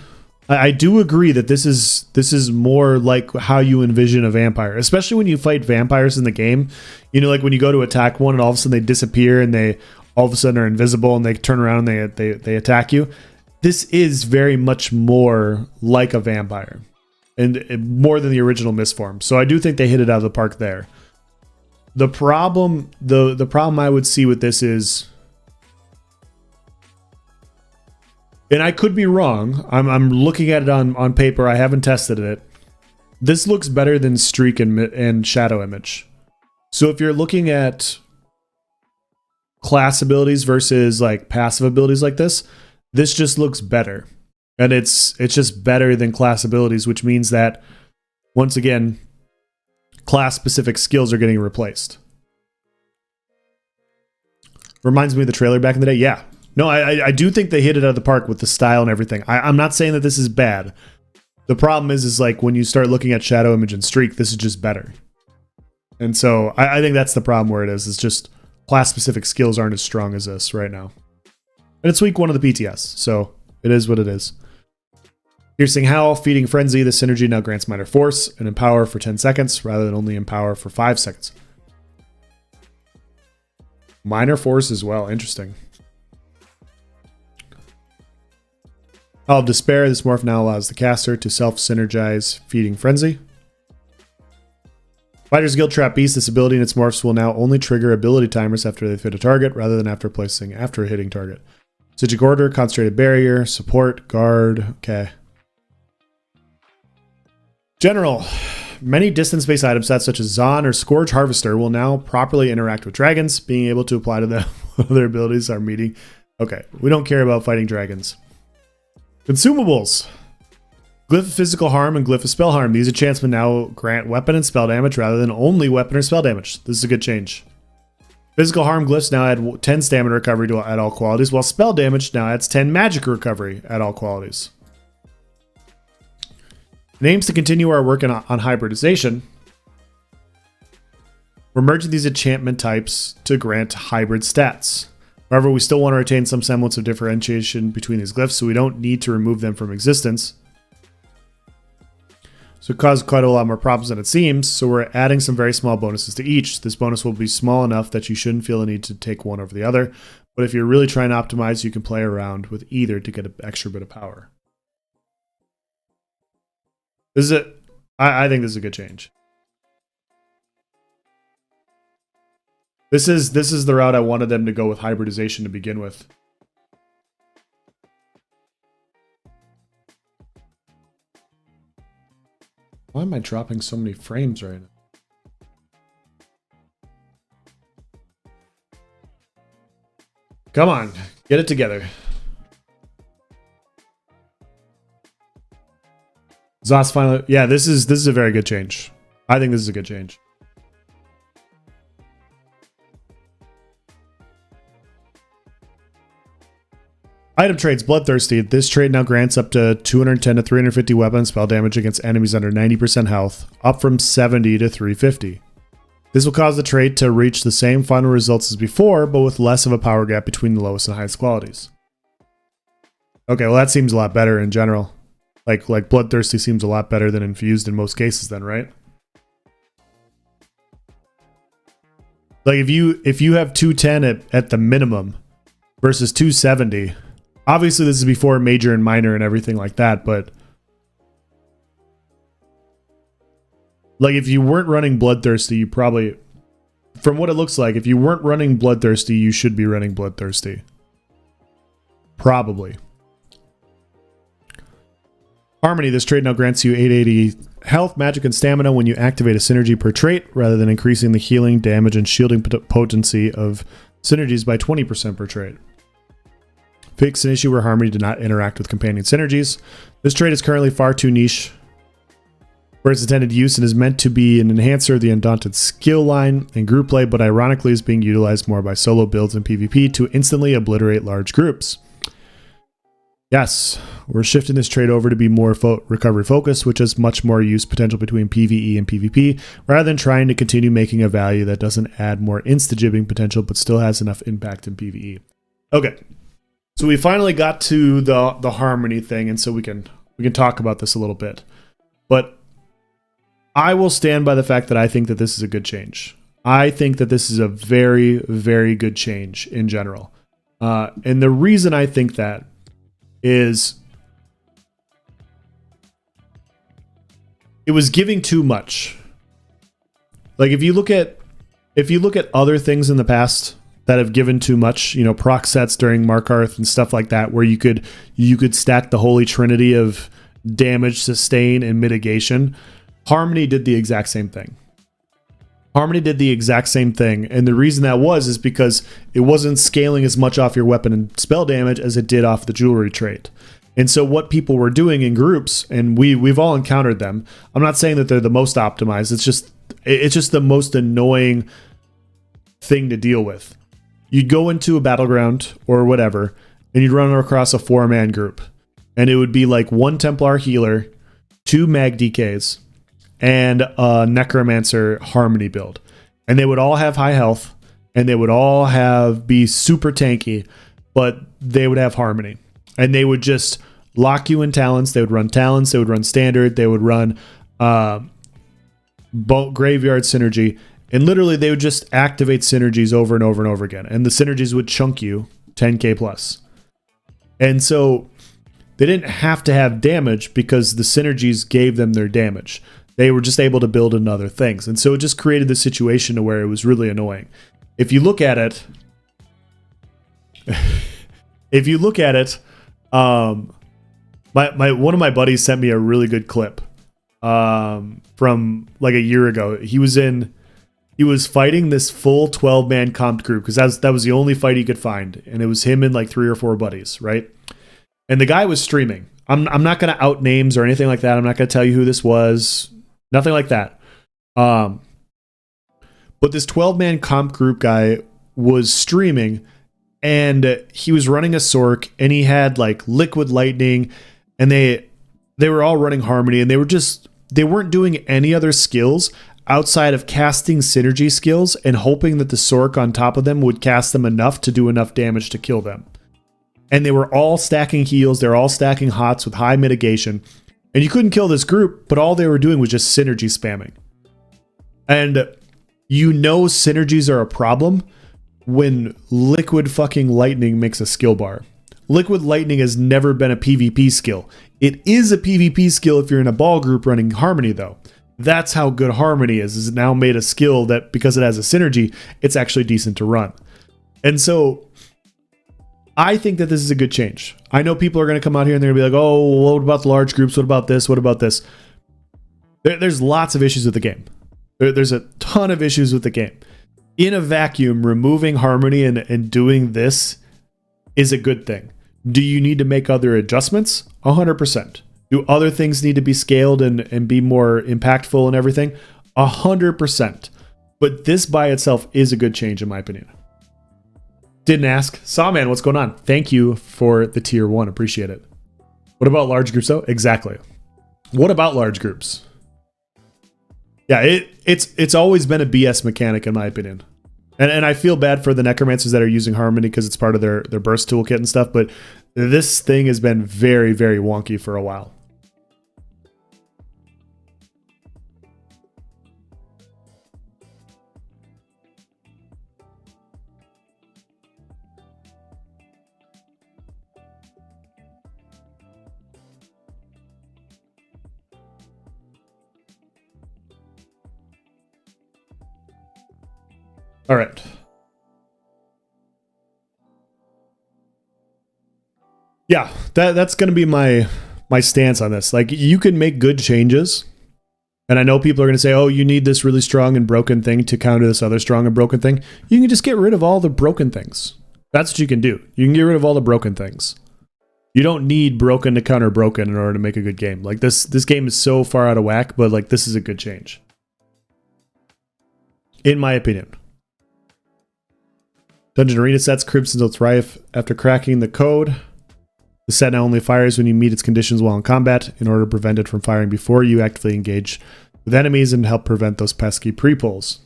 I do agree that this is more like how you envision a vampire, especially when you fight vampires in the game. You know, like when you go to attack one and all of a sudden they disappear and they all of a sudden are invisible and they turn around and they attack you. This is very much more like a vampire and more than the original Mistform. So I do think they hit it out of the park there. The problem I would see with this is, and I could be wrong, I'm looking at it on paper, I haven't tested it. This looks better than Streak and Shadow Image. So if you're looking at class abilities versus like passive abilities like this just looks better. And it's just better than class abilities, which means that, once again, class-specific skills are getting replaced. Reminds me of the trailer back in the day. Yeah. No, I do think they hit it out of the park with the style and everything. I'm not saying that this is bad. The problem is like when you start looking at Shadow Image and Streak, this is just better. And so I think that's the problem where it is. It's just class-specific skills aren't as strong as this right now. And it's week 1 of the PTS, so it is what it is. Piercing Howl, Feeding Frenzy. The synergy now grants Minor Force and Empower for 10 seconds rather than only Empower for 5 seconds. Minor Force as well. Interesting. Howl of Despair. This morph now allows the caster to self-synergize Feeding Frenzy. Fighter's Guild Trap Beast. This ability and its morphs will now only trigger ability timers after they've hit a target rather than after a hitting target. Sigic Order, Concentrated Barrier, Support, Guard. Okay. General. Many distance-based item sets such as Zon or Scourge Harvester will now properly interact with dragons. Being able to apply to them their abilities are meeting. Okay, we don't care about fighting dragons. Consumables. Glyph of Physical Harm and Glyph of Spell Harm. These enchantments now grant weapon and spell damage rather than only weapon or spell damage. This is a good change. Physical Harm glyphs now add 10 stamina recovery at all qualities, while spell damage now adds 10 magic recovery at all qualities. It aims to continue our work on hybridization. We're merging these enchantment types to grant hybrid stats. However, we still want to retain some semblance of differentiation between these glyphs, so we don't need to remove them from existence. So it caused quite a lot more problems than it seems, so we're adding some very small bonuses to each. This bonus will be small enough that you shouldn't feel the need to take one over the other, but if you're really trying to optimize, you can play around with either to get an extra bit of power. This is it. I think this is a good change. This is the route I wanted them to go with hybridization to begin with. Why am I dropping so many frames right now? Come on, get it together. Zoss finally, yeah, this is a very good change. I think this is a good change. Item trades, Bloodthirsty. This trade now grants up to 210 to 350 weapon spell damage against enemies under 90% health, up from 70 to 350. This will cause the trait to reach the same final results as before, but with less of a power gap between the lowest and highest qualities. Okay, well that seems a lot better in general. Like Bloodthirsty seems a lot better than Infused in most cases then, right? Like if you have 210 at the minimum versus 270, obviously this is before major and minor and everything like that, but like if you weren't running Bloodthirsty, you probably, from what it looks like, if you weren't running Bloodthirsty, you should be running Bloodthirsty. Probably. Harmony, this trait now grants you 880 health, magic, and stamina when you activate a synergy per trait, rather than increasing the healing, damage, and shielding potency of synergies by 20% per trait. Fix an issue where Harmony did not interact with companion synergies. This trait is currently far too niche for its intended use and is meant to be an enhancer of the Undaunted skill line in group play, but ironically is being utilized more by solo builds in PvP to instantly obliterate large groups. Yes, we're shifting this trait over to be more recovery focused, which has much more use potential between PvE and PvP, rather than trying to continue making a value that doesn't add more insta-jibbing potential but still has enough impact in PvE. Okay, so we finally got to the Harmony thing, and so we can talk about this a little bit. But I will stand by the fact that I think that this is a good change. I think that this is a very, very good change in general. And the reason I think that is it was giving too much. Like if you look at other things in the past that have given too much, you know, proc sets during Markarth and stuff like that, where you could stack the holy trinity of damage, sustain, and mitigation. Harmony did the exact same thing. Harmony did the exact same thing, and the reason that is because it wasn't scaling as much off your weapon and spell damage as it did off the jewelry trait. And so what people were doing in groups, and we've all encountered them, I'm not saying that they're the most optimized, it's just the most annoying thing to deal with. You'd go into a battleground or whatever, and you'd run across a 4-man group, and it would be like 1 Templar healer, 2 Mag DKs, and a Necromancer Harmony build. And they would all have high health, and they would all be super tanky, but they would have Harmony. And they would just lock you in Talons. They would run Talons, they would run Standard, they would run Graveyard Synergy, and literally they would just activate synergies over and over and over again. And the synergies would chunk you 10k plus. And so they didn't have to have damage because the synergies gave them their damage. They were just able to build in other things. And so it just created the situation to where it was really annoying. If you look at it, one of my buddies sent me a really good clip from like a year ago. He was fighting this full 12-man comped group because that was the only fight he could find. And it was him and like 3 or 4 buddies, right? And the guy was streaming. I'm not going to out names or anything like that. I'm not going to tell you who this was. Nothing like that. But this 12-man comp group guy was streaming, and he was running a Sork, and he had like Liquid Lightning, and they were all running Harmony, and they weren't doing any other skills outside of casting synergy skills and hoping that the Sork on top of them would cast them enough to do enough damage to kill them. And they were all stacking heals, they're all stacking hots with high mitigation. And you couldn't kill this group, but all they were doing was just synergy spamming. And you know synergies are a problem when Liquid fucking Lightning makes a skill bar. Liquid Lightning has never been a PvP skill. It is a PvP skill if you're in a ball group running Harmony, though. That's how good Harmony is it now made a skill that, because it has a synergy, it's actually decent to run. And so I think that this is a good change. I know people are going to come out here and they're going to be like, oh, what about the large groups? What about this? What about this? There's lots of issues with the game. There's a ton of issues with the game. In a vacuum, removing Harmony and doing this is a good thing. Do you need to make other adjustments? 100%. Do other things need to be scaled and be more impactful and everything? 100%. But this by itself is a good change in my opinion. Didn't ask. Sawman, what's going on? Thank you for the tier 1. Appreciate it. What about large groups though? Exactly. What about large groups? Yeah, it's always been a BS mechanic in my opinion. And I feel bad for the necromancers that are using Harmony because it's part of their burst toolkit and stuff, but this thing has been very, very wonky for a while. All right. Yeah, that's going to be my stance on this. Like, you can make good changes. And I know people are going to say, oh, you need this really strong and broken thing to counter this other strong and broken thing. You can just get rid of all the broken things. That's what you can do. You can get rid of all the broken things. You don't need broken to counter broken in order to make a good game. Like, this game is so far out of whack, but like, this is a good change. In my opinion. Dungeon Arena sets Crypts until thrive after cracking the code. The set now only fires when you meet its conditions while in combat in order to prevent it from firing before you actively engage with enemies and help prevent those pesky pre-pulls.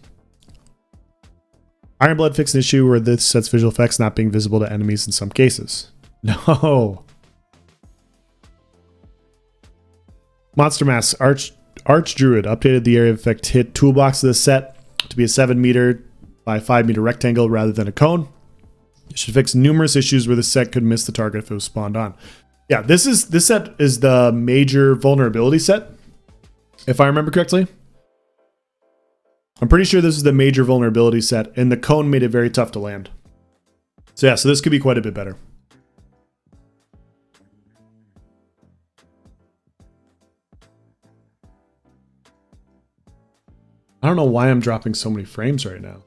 Ironblood fixed an issue where this set's visual effects not being visible to enemies in some cases. No. Monster Mass Archdruid updated the area of effect hit toolbox of this set to be a 7 meter by 5 meter rectangle rather than a cone. It should fix numerous issues where the set could miss the target if it was spawned on. Yeah, this set is the major vulnerability set, if I remember correctly. I'm pretty sure this is the major vulnerability set, and the cone made it very tough to land. So yeah, so this could be quite a bit better. I don't know why I'm dropping so many frames right now.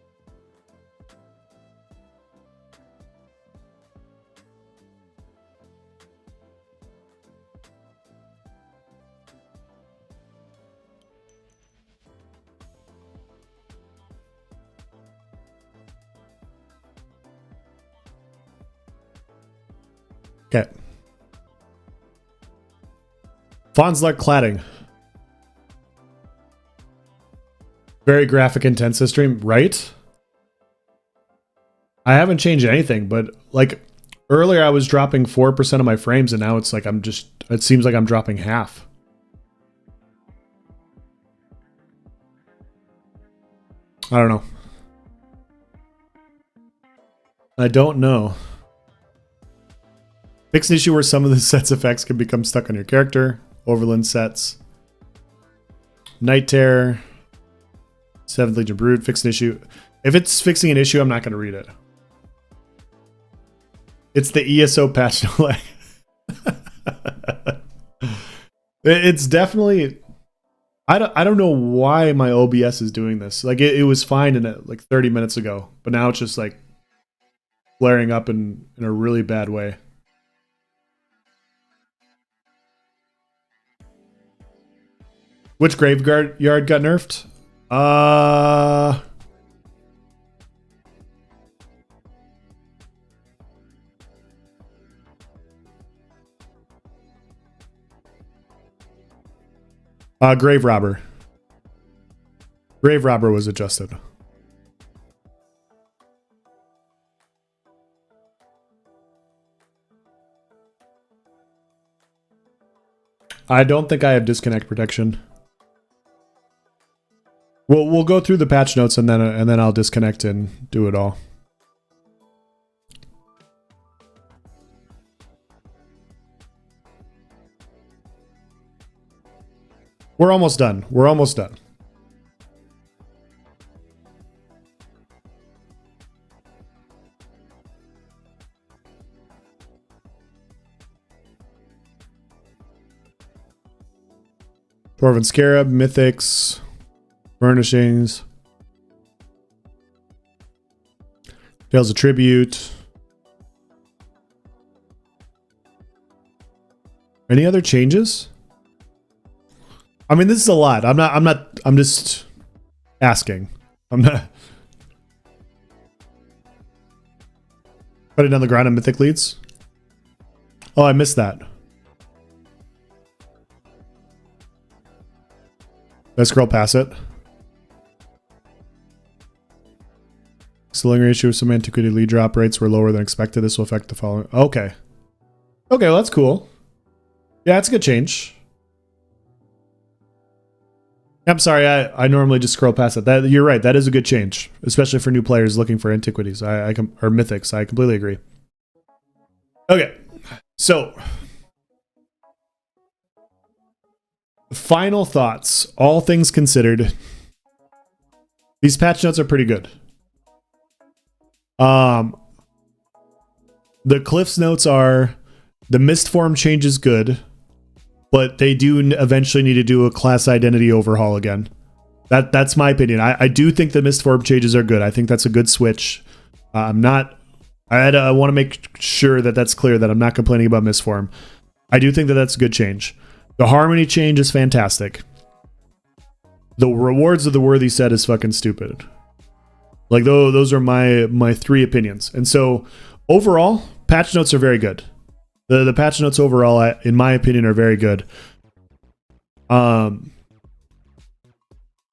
Okay. Fonslark cladding. Very graphic intensive stream, right? I haven't changed anything, but like earlier I was dropping 4% of my frames and now it's like it seems like I'm dropping half. I don't know. I don't know. Fix an issue where some of the set's effects can become stuck on your character. Overland sets. Night Terror. 7th Legion Brood. Fix an issue. If it's fixing an issue, I'm not going to read it. It's the ESO patch. It's definitely... I don't know why my OBS is doing this. Like, it was fine in it like 30 minutes ago. But now it's just like flaring up in a really bad way. Which graveyard got nerfed? Grave Robber. Grave Robber was adjusted. I don't think I have disconnect protection. We'll go through the patch notes and then I'll disconnect and do it all. We're almost done. We're almost done. Dwarven Scarab, Mythics, Furnishings, Tales of Tribute, Any other changes? I mean, this is a lot. I'm just asking. I'm not putting on the ground on mythic leads. Oh, I missed that. Let's scroll past it. Selling ratio of some antiquity lead drop rates were lower than expected. This will affect the following. Okay. Okay, well, that's cool. Yeah, that's a good change. I'm sorry, I normally just scroll past it. That, you're right, that is a good change, especially for new players looking for antiquities or mythics. I completely agree. Okay, so final thoughts. All things considered, these patch notes are pretty good. The Cliff's notes are the mist form change is good, but they do eventually need to do a class identity overhaul again. That's my opinion. I do think the mist form changes are good. I think that's a good switch. I want to make sure that that's clear that I'm not complaining about mist form. I do think that that's a good change. The harmony change is fantastic. The rewards of the worthy set is fucking stupid. Like, those are my three opinions. And so overall, patch notes are very good. The patch notes overall, in my opinion, are very good. They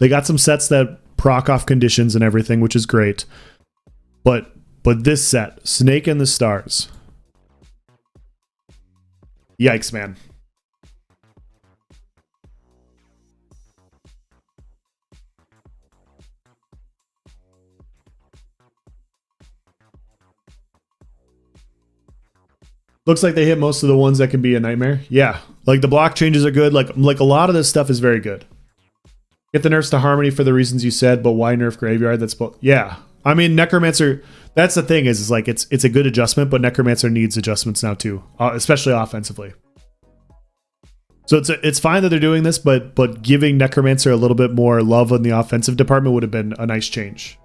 got some sets that proc off conditions and everything, which is great. But this set, Snake and the Stars. Yikes, man. Looks like they hit most of the ones that can be a nightmare. Yeah, like the block changes are good. Like a lot of this stuff is very good. Get the nerfs to Harmony for the reasons you said, but why nerf Graveyard? Yeah. I mean, Necromancer, that's the thing is like it's a good adjustment, but Necromancer needs adjustments now too, especially offensively. So it's fine that they're doing this, but giving Necromancer a little bit more love in the offensive department would have been a nice change.